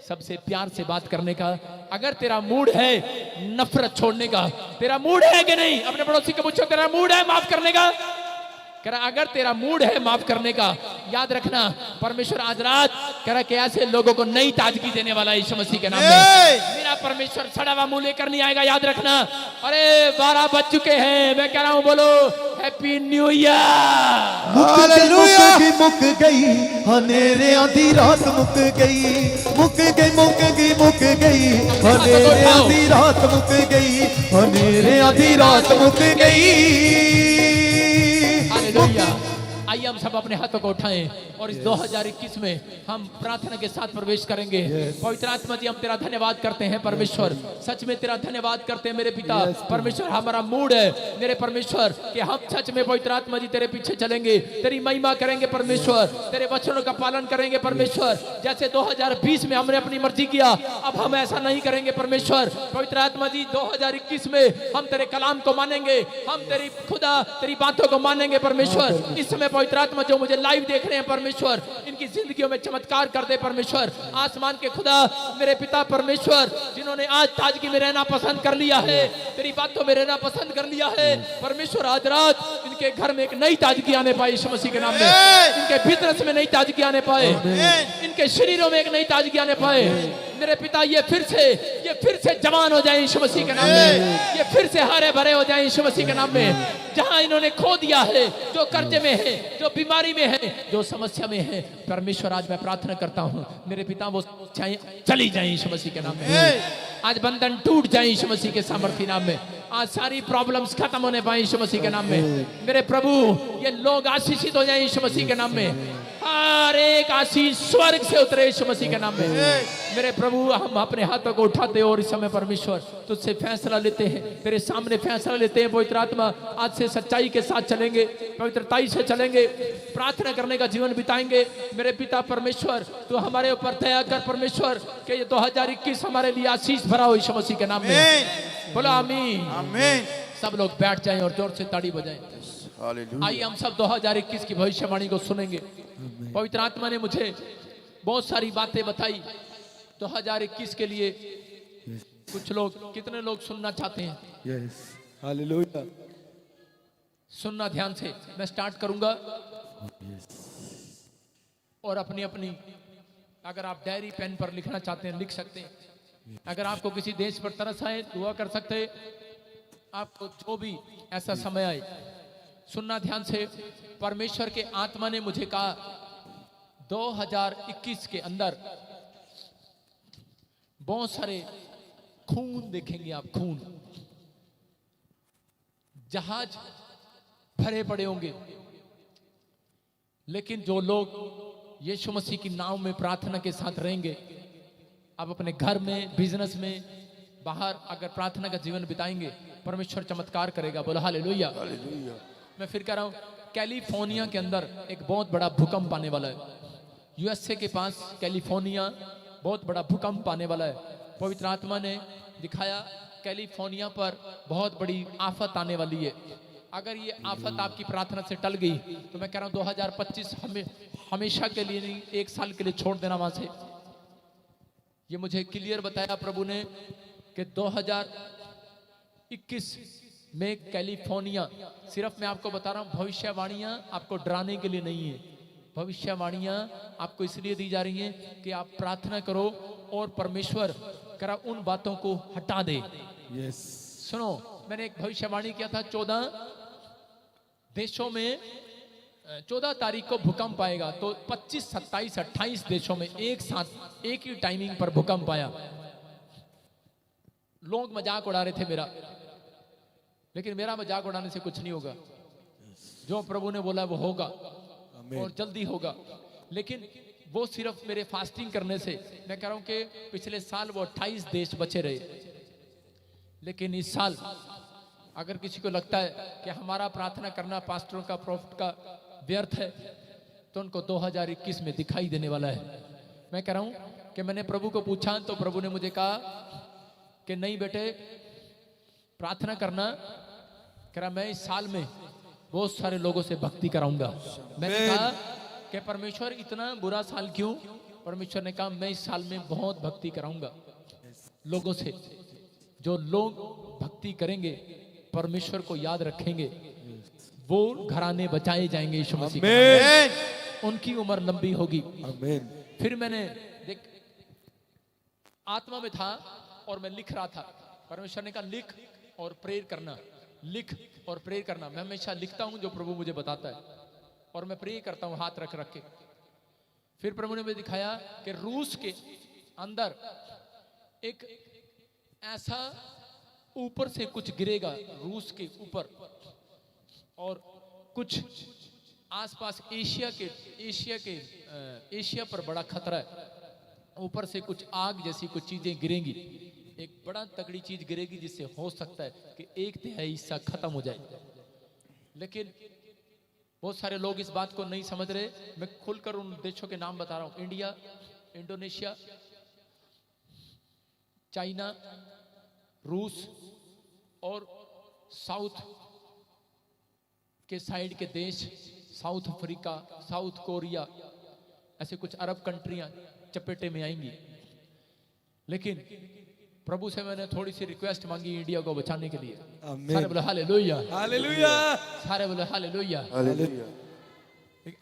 सबसे प्यार से बात करने का, अगर तेरा मूड है नफरत छोड़ने का, तेरा मूड है कि नहीं। अपने पड़ोसी को पूछो तेरा मूड है माफ करने का। कह रहा अगर तेरा मूड है माफ करने का, याद रखना परमेश्वर आज रात कह रहा कि ऐसे लोगों को नई ताजगी देने वाला है यीशु मसीह के नाम में। मेरा परमेश्वर सड़ा हुआ मुंह लेकर नहीं आएगा, याद रखना। अरे 12 बज चुके हैं, मैं कह रहा हूं बोलो हैप्पी न्यू ईयर। हालेलुया। मुक गई हनेरे आधी रात, मुक गई, मुक गई, मुक गई, मुक गई हनेरे आधी रात, मुक गई हनेरे आधी रात, मुक गई। हालेलुया। आइए हम सब अपने हाथों को उठाएं और इस 2021 में हम प्रार्थना के साथ प्रवेश करेंगे। पवित्र आत्मा जी हम तेरा धन्यवाद करते हैं परमेश्वर, सच में तेरा धन्यवाद करते हैं मेरे पिता परमेश्वर। हमारा मूड है मेरे परमेश्वर कि हम सच में पवित्र आत्मा जी तेरे पीछे चलेंगे, तेरी महिमा करेंगे परमेश्वर, तेरे वचनों का पालन करेंगे परमेश्वर। जैसे 2020 में हमने अपनी मर्जी किया, अब हम ऐसा नहीं करेंगे परमेश्वर। पवित्र आत्मा जी 2021 में हम तेरे कलाम को मानेंगे, हम तेरी खुदा तेरी बातों को मानेंगे परमेश्वर। इस समय पवित्र आत्मा जो मुझे लाइव देख रहे हैं परमेश्वर, इनकी जिंदगियों में चमत्कार कर दे परमेश्वर। आसमान के खुदा मेरे पिता परमेश्वर, जिन्होंने आज ताजगी में रहना पसंद कर लिया है, तेरी बातों में रहना पसंद कर लिया है परमेश्वर, आज रात इनके घर में एक नई ताजगी आने पाए यीशु मसीह के नाम में, इनके बिजनेस में नई ताजगी आने पाए, इनके शरीरों में एक नई ताजगी आने पाए मेरे पिता। ये फिर से जवान हो जाए यीशु मसीह के नाम में, ये फिर से हरे भरे हो जाए यीशु मसीह के नाम में। जहां इन्होंने खो दिया है, जो कर्जे में है, जो बीमारी में है, जो समस्या में है परमेश्वर, आज मैं प्रार्थना करता हूं मेरे पिता वो चली जाए यीशु मसीह के नाम में। आज बंधन टूट जाए यीशु मसीह के सामर्थ्य नाम में। आज सारी प्रॉब्लम्स खत्म होने पाए यीशु मसीह के नाम में। मेरे प्रभु ये लोग आशीषित हो जाए यीशु मसीह के नाम में। हर एक आशीष स्वर्ग से उतरे यीशु मसीह के नाम में। मेरे प्रभु हम अपने हाथों को उठाते और इस समय परमेश्वर तुझसे फैसला लेते हैं, तेरे सामने फैसला लेते हैं। पवित्र आत्मा आज से सच्चाई के साथ चलेंगे, पवित्रताई से चलेंगे, प्रार्थना करने का जीवन बिताएंगे। मेरे पिता परमेश्वर तू हमारे ऊपर दया कर परमेश्वर कि ये 2021 हमारे लिए आशीष भरा हो यीशु मसीह के नाम में। बोलो आमीन आमीन। सब लोग बैठ जाएं और जोर से ताड़ी बजाएं। आइए हम सब 2021 की भविष्यवाणी को सुनेंगे। पवित्र आत्मा ने मुझे बहुत सारी बातें बताई 2021 के लिए। कुछ लोग, कितने लोग सुनना चाहते हैं? Yes hallelujah. सुनना ध्यान से, मैं स्टार्ट करूंगा और अपनी अपनी अगर आप डायरी पेन पर लिखना चाहते हैं लिख सकते हैं। अगर आपको किसी देश पर तरस आए दुआ कर सकते हैं। आपको जो भी ऐसा समय आए सुनना ध्यान से। परमेश्वर के आत्मा ने मुझे कहा 2021 के अंदर बहुत सारे खून देखेंगे आप, खून, जहाज भरे पड़े होंगे, लेकिन जो लोग यीशु मसीह की नाव में प्रार्थना के साथ रहेंगे, आप अपने घर में, बिजनेस में, बाहर अगर प्रार्थना का जीवन बिताएंगे परमेश्वर चमत्कार करेगा। बोलो हालेलुया। मैं फिर कह रहा हूं, कैलिफोर्निया के अंदर एक बहुत बड़ा भूकंप आने वाला है। यूएसए के पास कैलिफोर्निया बहुत बड़ा भूकंप आने वाला है। पवित्र आत्मा ने दिखाया कैलिफोर्निया पर बहुत बड़ी आफत आने वाली है। अगर ये आफत आपकी प्रार्थना से टल गई तो मैं कह रहा हूं 2025 हमेशा के लिए नहीं, 1 साल के लिए छोड़ देना वहां से। ये मुझे क्लियर बताया प्रभु ने कि 2021 में कैलिफोर्निया, सिर्फ मैं आपको बता रहा हूं, भविष्यवाणियां आपको डराने के लिए नहीं है। भविष्यवाणियां आपको इसलिए दी जा रही हैं कि आप प्रार्थना करो और परमेश्वर करा उन बातों को हटा दे। यस सुनो, मैंने एक भविष्यवाणी किया था 14 देशों में 14 तारीख को भूकंप आएगा, तो 25, 27, 28 देशों में एक साथ एक ही टाइमिंग पर भूकंप आया। लोग मजाक उड़ा रहे थे मेरा, लेकिन मेरा मजाक उड़ाने से कुछ नहीं होगा। जो प्रभु ने बोला वो होगा और जल्दी होगा। लेकिन वो सिर्फ मेरे फास्टिंग करने से, मैं कह रहा हूं कि पिछले साल वो 28 देश बचे रहे, लेकिन इस साल अगर किसी को लगता है कि हमारा प्रार्थना करना पास्टरों का, प्रॉफिट का व्यर्थ है, तो उनको 2021 में दिखाई देने वाला है। मैं कह रहा हूं कि मैंने प्रभु को पूछा तो प्रभु ने मुझे कहा कि नहीं बेटे, प्रार्थना करना, कह रहा मैं इस साल में बहुत सारे लोगों से भक्ति कराऊंगा। मैंने कहा कि परमेश्वर इतना बुरा साल क्यों? परमेश्वर ने कहा मैं इस साल में बहुत भक्ति कराऊंगा लोगों से। जो लोग भक्ति करेंगे, परमेश्वर को याद रखेंगे, वो घराने बचाए जाएंगे यीशु मसीह के नाम में। उनकी उम्र लंबी होगी। आमीन। फिर मैंने देख आत्मा में था और मैं लिख रहा था। परमेश्वर ने कहा लिख और प्रेयर करना, लिख और प्रेयर करना। मैं हमेशा लिखता हूं जो प्रभु मुझे बताता है और मैं प्रेयर करता हूं हाथ रख रख के। फिर प्रभु ने मुझे दिखाया कि रूस के अंदर एक ऐसा ऊपर से कुछ गिरेगा, रूस के ऊपर, और कुछ आसपास एशिया पर बड़ा खतरा है। ऊपर से कुछ आग जैसी कुछ चीजें गिरेंगी, एक बड़ा तगड़ी चीज गिरेगी जिससे हो सकता है कि 1/3 हिस्सा खत्म हो जाए। लेकिन बहुत सारे लोग इस बात को नहीं समझ रहे। मैं खुलकर उन देशों के नाम बता रहा हूं, इंडिया, इंडोनेशिया, चाइना, रूस और साउथ के साइड के देश, साउथ अफ्रीका, साउथ कोरिया, ऐसे कुछ अरब कंट्रियां चपेटे में आएंगी। लेकिन प्रभु से मैंने थोड़ी सी रिक्वेस्ट मांगी इंडिया को बचाने के लिए। सारे बोले हालेलुया, हालेलुया, सारे बोले हालेलुया। हालेलुया।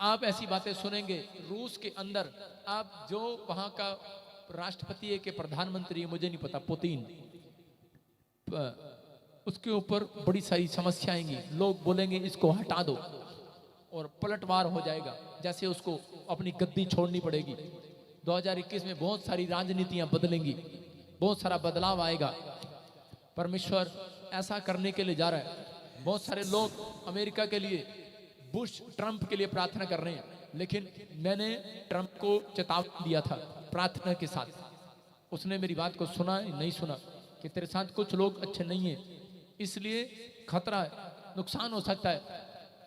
आप ऐसी बातें सुनेंगे। रूस के अंदर आप जो वहां का राष्ट्रपति है कि प्रधानमंत्री है मुझे नहीं पता, पुतिन, उसके ऊपर बड़ी सारी समस्या आएंगी। लोग बोलेंगे इसको हटा दो और पलटवार हो जाएगा, जैसे उसको अपनी गद्दी छोड़नी पड़ेगी। 2021 में बहुत सारी राजनीतियां बदलेंगी, बहुत सारा बदलाव आएगा। परमेश्वर ऐसा करने के लिए जा रहा है। बहुत सारे लोग अमेरिका के लिए, बुश, ट्रंप के लिए प्रार्थना कर रहे हैं, लेकिन मैंने ट्रंप को चेतावनी दिया था प्रार्थना के साथ। उसने मेरी बात को सुना नहीं सुना कि तेरे साथ कुछ लोग अच्छे नहीं हैं, इसलिए खतरा है, नुकसान हो सकता है,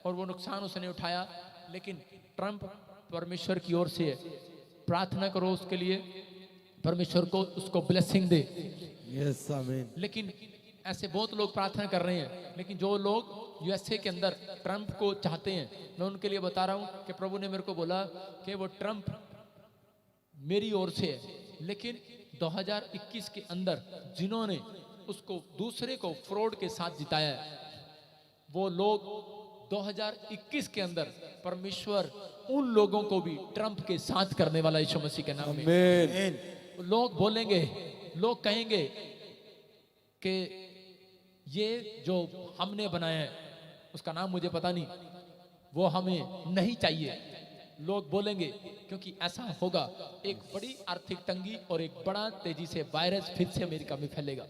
और वो नुकसान उसने उठाया। लेकिन ट्रंप परमेश्वर की ओर से है, प्रार्थना करो उसके लिए, परमेश्वर को उसको ब्लेसिंग दे। यस आमीन। लेकिन ऐसे बहुत लोग प्रार्थना कर रहे हैं, लेकिन जो लोग यूएसए के अंदर ट्रंप को चाहते हैं, मैं उनके लिए बता रहा हूं कि प्रभु ने मेरे को बोला कि वो ट्रंप मेरी ओर से है, लेकिन 2021 के अंदर जिन्होंने उसको, दूसरे को फ्रॉड के साथ जिताया है, वो लोग 2021 के अंदर परमेश्वर उन लोगों को भी ट्रंप के साथ करने वाला यीशु मसीह के नाम में। आमीन। लोग बोलेंगे, लोग कहेंगे कि ये जो हमने बनाया है, उसका नाम मुझे पता नहीं, वो हमें नहीं चाहिए। लोग बोलेंगे, क्योंकि ऐसा होगा, एक बड़ी आर्थिक तंगी और एक बड़ा तेजी से वायरस फिर से अमेरिका में फैलेगा,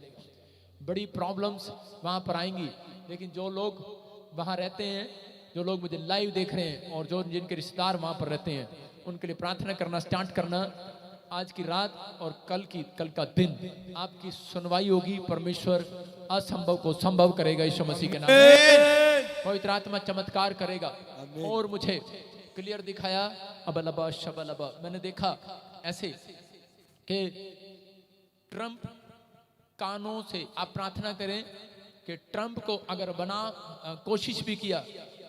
बड़ी प्रॉब्लम्स वहां पर आएंगी। लेकिन जो लोग वहां रहते हैं, जो लोग मुझे लाइव देख रहे हैं और जो जिनके रिश्तेदार वहां पर रहते हैं, उनके लिए प्रार्थना करना स्टार्ट करना। आज की रात और कल का दिन आपकी सुनवाई होगी। परमेश्वर असंभव को संभव करेगा यीशु मसीह के नाम में। पवित्र आत्मा चमत्कार करेगा। और मुझे क्लियर दिखाया अबलबा शबलबा, मैंने देखा ऐसे कि ट्रंप कानों से आप प्रार्थना करें कि ट्रंप को अगर कोशिश भी किया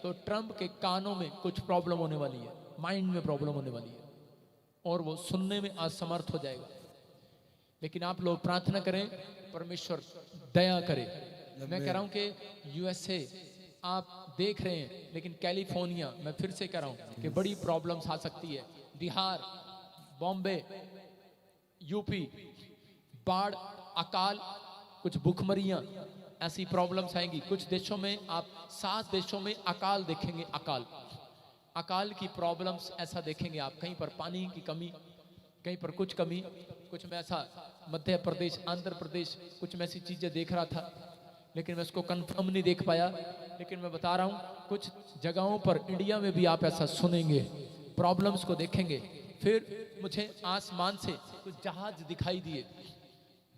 तो ट्रंप के कानों में कुछ प्रॉब्लम होने वाली है, माइंड में प्रॉब्लम होने वाली है और वो सुनने में असमर्थ हो जाएगा। लेकिन आप लोग प्रार्थना करें, परमेश्वर दया करे। मैं कह रहा हूं कि यूएसए आप देख रहे हैं, लेकिन कैलिफोर्निया, मैं फिर से कह रहा हूं कि बड़ी प्रॉब्लम्स आ सकती है। बिहार, बॉम्बे, यूपी, बाढ़, अकाल, कुछ भूखमरियां, ऐसी प्रॉब्लम्स आएंगी। कुछ देशों में आप 7 देशों में अकाल देखेंगे। अकाल की प्रॉब्लम्स ऐसा देखेंगे आप। कहीं पर पानी की कमी, कहीं पर कुछ कमी, कुछ में ऐसा मध्य प्रदेश, आंध्र प्रदेश, कुछ में ऐसी चीजें देख रहा था, लेकिन मैं उसको कंफर्म नहीं देख पाया। लेकिन मैं बता रहा हूं कुछ जगहों पर इंडिया में भी आप ऐसा सुनेंगे, प्रॉब्लम्स को देखेंगे। फिर मुझे आसमान से कुछ जहाज दिखाई दिए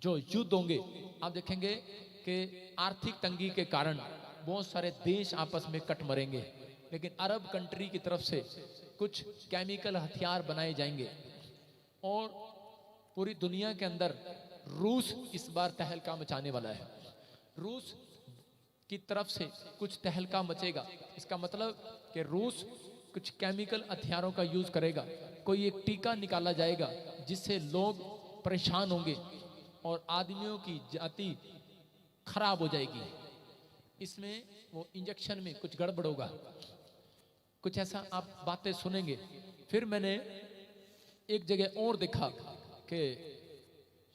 जो युद्ध होंगे। आप देखेंगे कि आर्थिक तंगी के कारण बहुत सारे देश आपस में कट मरेंगे, लेकिन अरब कंट्री की तरफ से कुछ केमिकल हथियार बनाए जाएंगे और पूरी दुनिया के अंदर रूस इस बार तहलका मचाने वाला है। रूस की तरफ से कुछ तहलका मचेगा। इसका मतलब कि रूस कुछ केमिकल हथियारों का यूज करेगा। कोई एक टीका निकाला जाएगा जिससे लोग परेशान होंगे और आदमियों की जाति खराब हो जाएगी। इसमें वो इंजेक्शन में कुछ गड़बड़ होगा, कुछ ऐसा आप बातें सुनेंगे। फिर मैंने एक जगह और देखा कि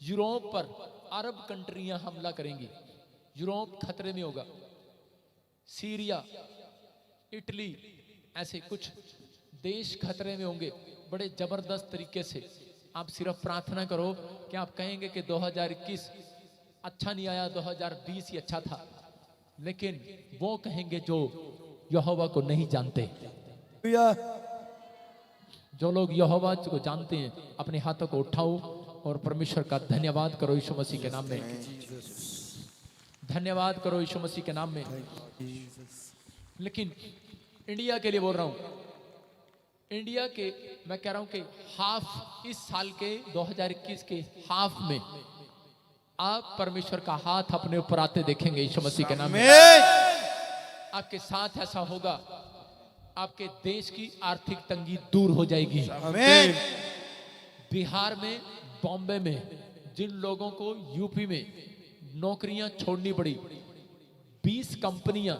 यूरोप पर अरब कंट्रियां हमला करेंगी, यूरोप खतरे में होगा। सीरिया, इटली, ऐसे कुछ देश खतरे में होंगे बड़े जबरदस्त तरीके से। आप सिर्फ प्रार्थना करो कि आप कहेंगे कि 2021 अच्छा नहीं आया, 2020 ही अच्छा था। लेकिन वो कहेंगे जो यहोवा को नहीं जानते। जो लोग यहोवा को जानते हैं, अपने हाथों को उठाओ और परमेश्वर का धन्यवाद करो यीशु मसीह के नाम में। धन्यवाद करो यीशु मसीह के नाम में। लेकिन इंडिया के लिए बोल रहा हूं, इंडिया के मैं कह रहा हूं कि हाफ, इस साल के 2021 के हाफ में आप परमेश्वर का हाथ अपने ऊपर आते देखेंगे यीशु मसीह के नाम में। आपके साथ ऐसा होगा, आपके देश की आर्थिक तंगी दूर हो जाएगी। बिहार में, बॉम्बे में जिन लोगों को यूपी में नौकरियां छोड़नी पड़ी, 20 कंपनियां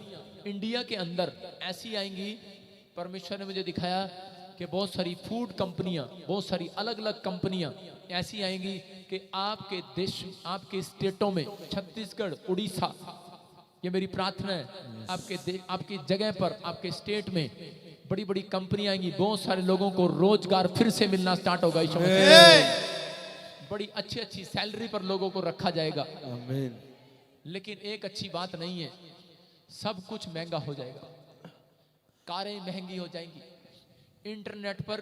इंडिया के अंदर ऐसी आएंगी। परमेश्वर ने मुझे दिखाया कि बहुत सारी फूड कंपनियां, बहुत सारी अलग अलग कंपनियां ऐसी आएंगी कि आपके देश, आपके स्टेटों में, छत्तीसगढ़, उड़ीसा, ये मेरी प्रार्थना है, आपकी जगह पर, आपके स्टेट में बड़ी बड़ी कंपनियां आएंगी। बहुत सारे लोगों को रोजगार फिर से मिलना स्टार्ट होगा। बड़ी अच्छी अच्छी सैलरी पर लोगों को रखा जाएगा। लेकिन एक अच्छी बात नहीं है, सब कुछ महंगा हो जाएगा, कारें महंगी हो जाएंगी, इंटरनेट पर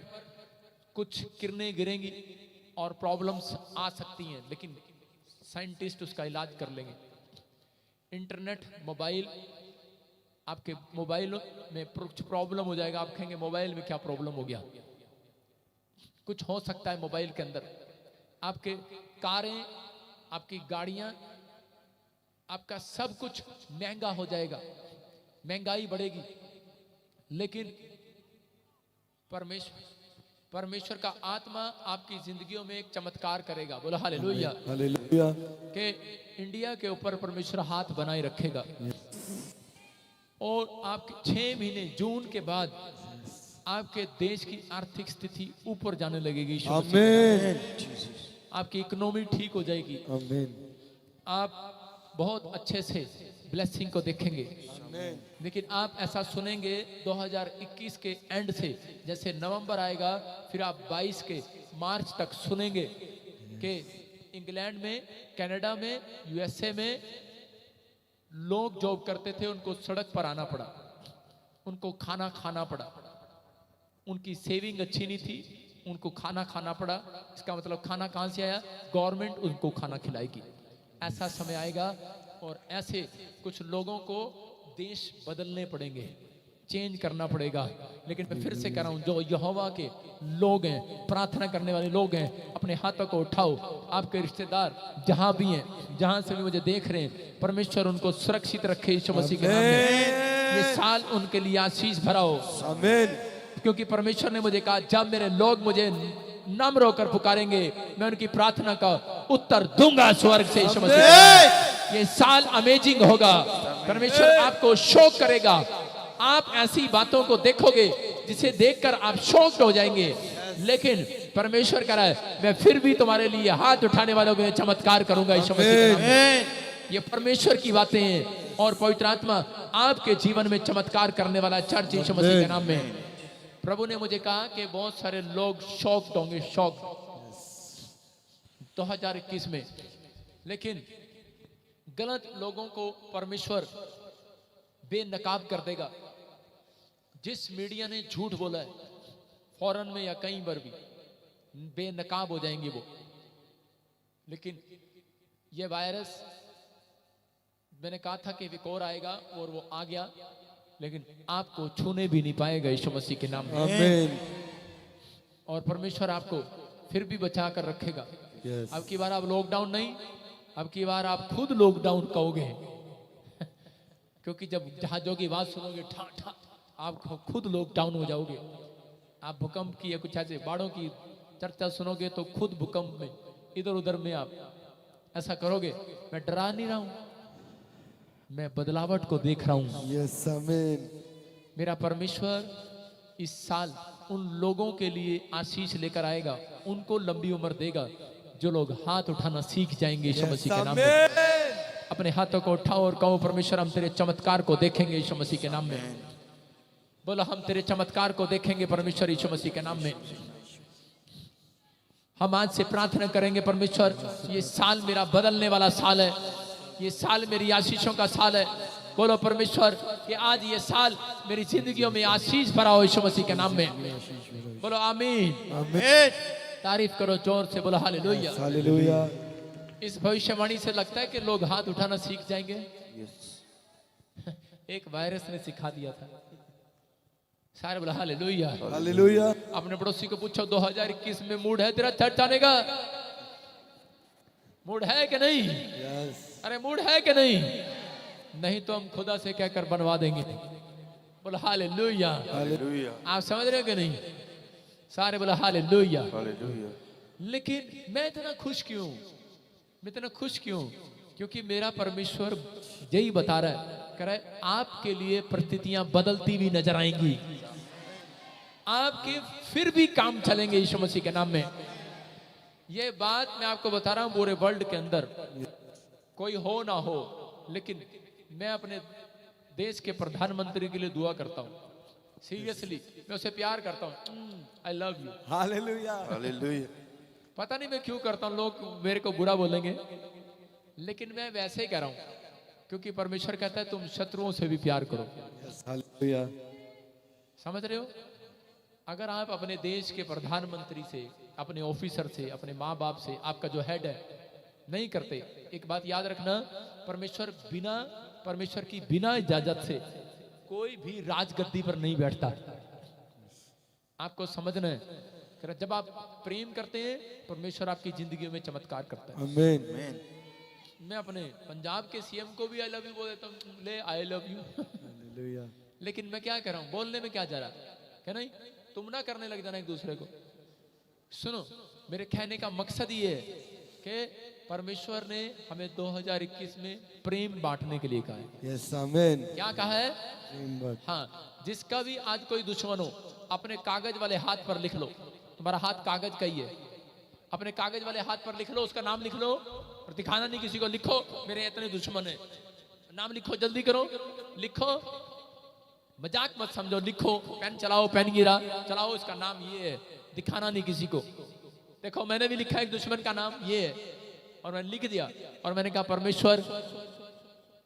कुछ किरणें गिरेंगी और प्रॉब्लम्स आ सकती हैं, लेकिन साइंटिस्ट उसका इलाज कर लेंगे। इंटरनेट, मोबाइल, आपके मोबाइल में कुछ प्रॉब्लम हो जाएगा, आप कहेंगे मोबाइल में क्या प्रॉब्लम हो गया? कुछ हो सकता है मोबाइल के अंदर। आपके कारें, आपकी गाड़ियां, आपका सब कुछ महंगा हो जाएगा, महंगाई बढ़ेगी। लेकिन परमेश्वर का आत्मा आपकी जिंदगियों में एक चमत्कार करेगा। बोलो हालेलुया। हालेलुया। कि इंडिया के ऊपर परमेश्वर हाथ बनाए रखेगा और आपके 6 महीने, जून के बाद आपके देश की आर्थिक स्थिति ऊपर जाने लगेगी। आमीन। आपकी इकोनॉमी ठीक हो जाएगी। आमीन। आप बहुत अच्छे से ब्लेसिंग को देखेंगे। लेकिन आप ऐसा सुनेंगे 2021 के एंड से, जैसे नवंबर आएगा, फिर आप 22 के मार्च तक सुनेंगे कि इंग्लैंड में, कनाडा में, यूएसए में लोग जॉब करते थे, उनको सड़क पर आना पड़ा, उनको खाना खाना पड़ा, उनकी सेविंग अच्छी नहीं थी, उनको खाना खाना पड़ा। इसका मतलब खाना कहां से आया? गवर्नमेंट उनको खाना खिलाएगी। ऐसा समय आएगा और ऐसे कुछ लोगों को देश बदलने पड़ेंगे। चेंज करना पड़ेगा। लेकिन मैं फिर से कह रहा हूं, जो यहोवा के लोग हैं, प्रार्थना करने वाले लोग हैं, अपने हाथों को उठाओ। आपके रिश्तेदार जहां भी हैं, जहां से भी मुझे देख रहे हैं, परमेश्वर उनको सुरक्षित रखे यीशु मसीह के नाम में। ये साल उनके लिए आशीष भरा हो, आमीन। क्योंकि परमेश्वर ने मुझे कहा, जब मेरे लोग मुझे नम्र होकर पुकारेंगे, मैं उनकी प्रार्थना का उत्तर दूंगा स्वर्ग से यीशु मसीह के नाम में। ये साल अमेजिंग होगा। परमेश्वर आपको शौक करेगा। आप ऐसी बातों को देखोगे जिसे देखकर आप शौक हो जाएंगे। लेकिन परमेश्वर कह रहा है, मैं फिर भी तुम्हारे लिए हाथ उठाने वालों में चमत्कार करूंगा यीशु मसीह के नाम में। ये परमेश्वर की बातें हैं और पवित्र आत्मा आपके जीवन में चमत्कार करने वाला चर्च यीशु मसीह के नाम में। प्रभु ने मुझे कहा कि बहुत सारे लोग शॉक्ड होंगे, शॉक्ड 2021 में। लेकिन गलत लोगों को परमेश्वर बेनकाब कर देगा। जिस मीडिया ने झूठ बोला है, फौरन में या कहीं पर भी बेनकाब हो जाएंगे वो। लेकिन ये वायरस, मैंने कहा था कि एक और आएगा और वो आ गया, लेकिन आपको छूने भी नहीं पाएगा यीशु मसीह के नाम में। आमीन। और परमेश्वर आपको फिर भी बचा कर रखेगा। Yes. अब की बार आप लॉकडाउन नहीं, अब की बार आप खुद लॉकडाउन कहोगे। क्योंकि जब जहाजों की आवाज सुनोगे, ठा ठा, आप खुद लॉकडाउन हो जाओगे। आप भूकंप की या कुछ ऐसे बाढ़ों की चर्चा सुनोगे तो खुद भूकंप में इधर उधर में आप ऐसा करोगे। मैं डरा नहीं रहा हूं, मैं बदलावट को देख रहा हूं। यस आमीन। मेरा परमेश्वर इस साल उन लोगों के लिए आशीष लेकर आएगा, उनको लंबी उम्र देगा जो लोग हाथ उठाना सीख जाएंगे यीशु मसीह के नाम में। अपने हाथों को उठाओ और कहो, परमेश्वर हम तेरे चमत्कार को देखेंगे यीशु मसीह के नाम में। बोलो, हम तेरे चमत्कार को देखेंगे परमेश्वर यीशु मसीह के नाम में। हम आज से प्रार्थना करेंगे, परमेश्वर ये साल मेरा बदलने वाला साल है, ये साल मेरी आशीषों का साल है। बोलो परमेश्वर कि आज ये साल मेरी जिंदगियों में आशीष भरा हो यीशु मसीह के नाम में। बोलो आमीन। आमीन। तारीफ करो जोर से, बोलो हालेलुया। हालेलुया। इस भविष्यवाणी से लगता है कि लोग हाथ उठाना सीख जाएंगे। एक वायरस ने सिखा दिया था। सारे बोला हालेलुया। हालेलुया। अपने पड़ोसी को पूछो, 2021 में मूड है तेरा चर्च आने का? मूड है कि नहीं? यस। अरे मूड है कि नहीं? नहीं तो हम खुदा से कहकर बनवा देंगे। बोला हालेलुया। हालेलुया। आप समझ रहे हो कि नहीं? सारे बोला हालेलुया। हालेलुया। लेकिन मैं इतना खुश क्यों? मैं इतना खुश क्यों? क्योंकि मेरा परमेश्वर यही बता रहा है, कह रहा है आपके लिए परिस्थितियां बदलती हुई नजर आएंगी, आपके फिर भी काम चलेंगे यीशु मसीह के नाम में। ये बात मैं आपको बता रहा हूं, पूरे वर्ल्ड के अंदर कोई हो ना हो, लेकिन मैं अपने देश के प्रधानमंत्री के लिए दुआ करता हूं। सीरियसली, मैं उसे प्यार करता हूं। I love you. Hallelujah. Hallelujah. पता नहीं मैं क्यों करता हूं, लोग मेरे को बुरा बोलेंगे, लेकिन मैं वैसे ही कह रहा हूं क्योंकि परमेश्वर कहता है तुम शत्रुओं से भी प्यार करो। Yes hallelujah. समझ रहे हो? अगर आप अपने देश के प्रधानमंत्री से, अपने ऑफिसर से, अपने माँ बाप से, आपका जो हेड है, नहीं करते, एक बात याद रखना, परमेश्वर की बिना इजाजत से कोई भी राजगद्दी पर नहीं बैठता। आपको समझना है, जब आप प्रेम करते हैं, परमेश्वर आपकी जिंदगी में चमत्कार करता है। आमीन। मैं अपने पंजाब के सीएम को भी आई लव यू बोल देता हूँ, ले आई लव यू। हालेलुया। लेकिन मैं क्या कर रहा हूँ, बोलने में क्या जा रहा है, क्या नहीं, तुम ना करने लग जाना एक दूसरे को। सुनो, मेरे कहने का मकसद ये है कि परमेश्वर ने हमें 2021 में प्रेम बांटने के लिए कहा है। यस आमीन। क्या कहा है? हाँ, जिसका भी आज कोई दुश्मन हो, अपने कागज वाले हाथ पर लिख लो। तुम्हारा हाथ कागज का ही है, अपने कागज वाले हाथ पर लिख लो, उसका नाम लिख लो और दिखाना नहीं किसी को। लिखो मेरे इतने दुश्मन है, नाम लिखो, जल्दी करो, लिखो, मजाक मत समझो, लिखो। पेन चलाओ, पेन गिरा, चलाओ, इसका नाम ये है, दिखाना नहीं किसी को। देखो मैंने भी लिखा एक दुश्मन का नाम ये है, और मैंने लिख दिया, और मैंने कहा परमेश्वर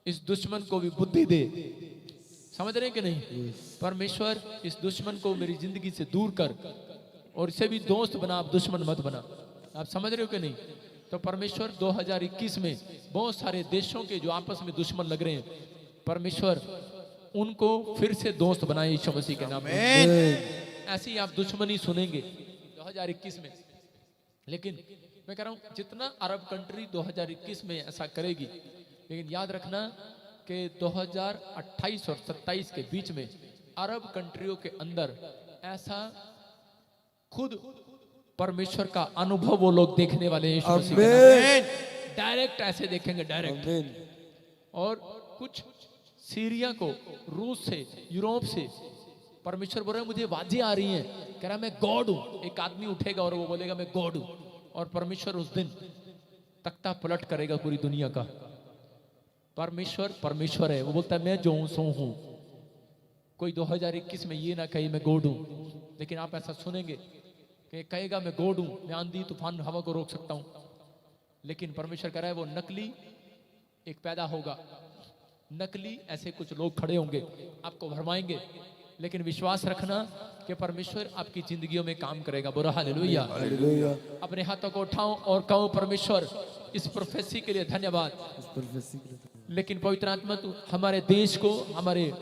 इस दुश्मन को भी बुद्धि दे। समझ रहे हैं कि नहीं? परमेश्वर इस दुश्मन को मेरी जिंदगी से दूर कर और इसे भी दोस्त बना, आप दुश्मन मत बना। आप समझ रहे हो कि नहीं? तो परमेश्वर 2021 में बहुत सारे देशों के जो आपस में दुश्मन लग रहे हैं, परमेश्वर उनको फिर से दोस्त बनाए यीशु मसीह के नाम में। ऐसी आप दुश्मनी सुनेंगे 2021 में। लेकिन मैं कह रहा हूं जितना अरब कंट्री 2021 में ऐसा करेगी, लेकिन याद रखना कि 2028 और 27 के बीच में अरब कंट्रियों के अंदर ऐसा खुद परमेश्वर का अनुभव वो लोग देखने वाले हैं यीशु मसीह के नाम में। डायरेक्ट ऐसे देखेंगे, डायरेक्ट। और कुछ सीरिया को रूस से, यूरोप से परमेश्वर बोल रहे हैं मुझे आवाजें आ रही हैं, कह रहा मैं गॉड हूं। एक आदमी उठेगा और वो बोलेगा मैं गॉड हूं, और परमेश्वर उस दिन तख्ता पलट करेगा पूरी दुनिया का। परमेश्वर परमेश्वर है, वो बोलता है मैं जो हूं सो हूं। कोई 2021 में ये ना कहे मैं गॉड हूं, लेकिन आप ऐसा सुनेंगे कि कहेगा मैं गॉड हूं, मैं आंधी तूफान हवा को रोक सकता हूं। लेकिन परमेश्वर कह रहा है वो नकली एक पैदा होगा, नकली ऐसे कुछ लोग खड़े होंगे, आपको भरमाएंगे। लेकिन विश्वास रखना कि परमेश्वर आपकी जिंदगियों में काम करेगा। बोलो हालेलुया। अपने हाथों को उठाओ और कहो परमेश्वर इस प्रोफेसी के लिए धन्यवाद। लेकिन पवित्र आत्मा तू हमारे देश को, हमारे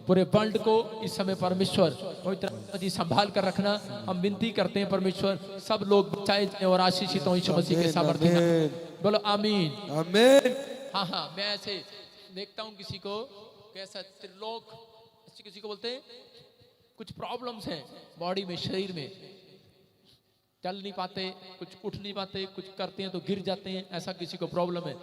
पूरे वर्ल्ड को इस समय परमेश्वर पवित्र आत्मा जी संभाल कर रखना। हम विनती करते हैं परमेश्वर सब लोग बचाए जाएं और आशीषित हों यीशु मसीह के सामर्थ्य नाम। बोलो आमीन आमीन। हाँ हाँ, मैं ऐसे देखता हूँ किसी को कैसा त्रिलोक, किसी को बोलते हैं कुछ प्रॉब्लम्स हैं बॉडी में, शरीर में, चल नहीं पाते, कुछ उठ नहीं पाते, कुछ करते हैं तो गिर जाते हैं, ऐसा किसी को प्रॉब्लम है।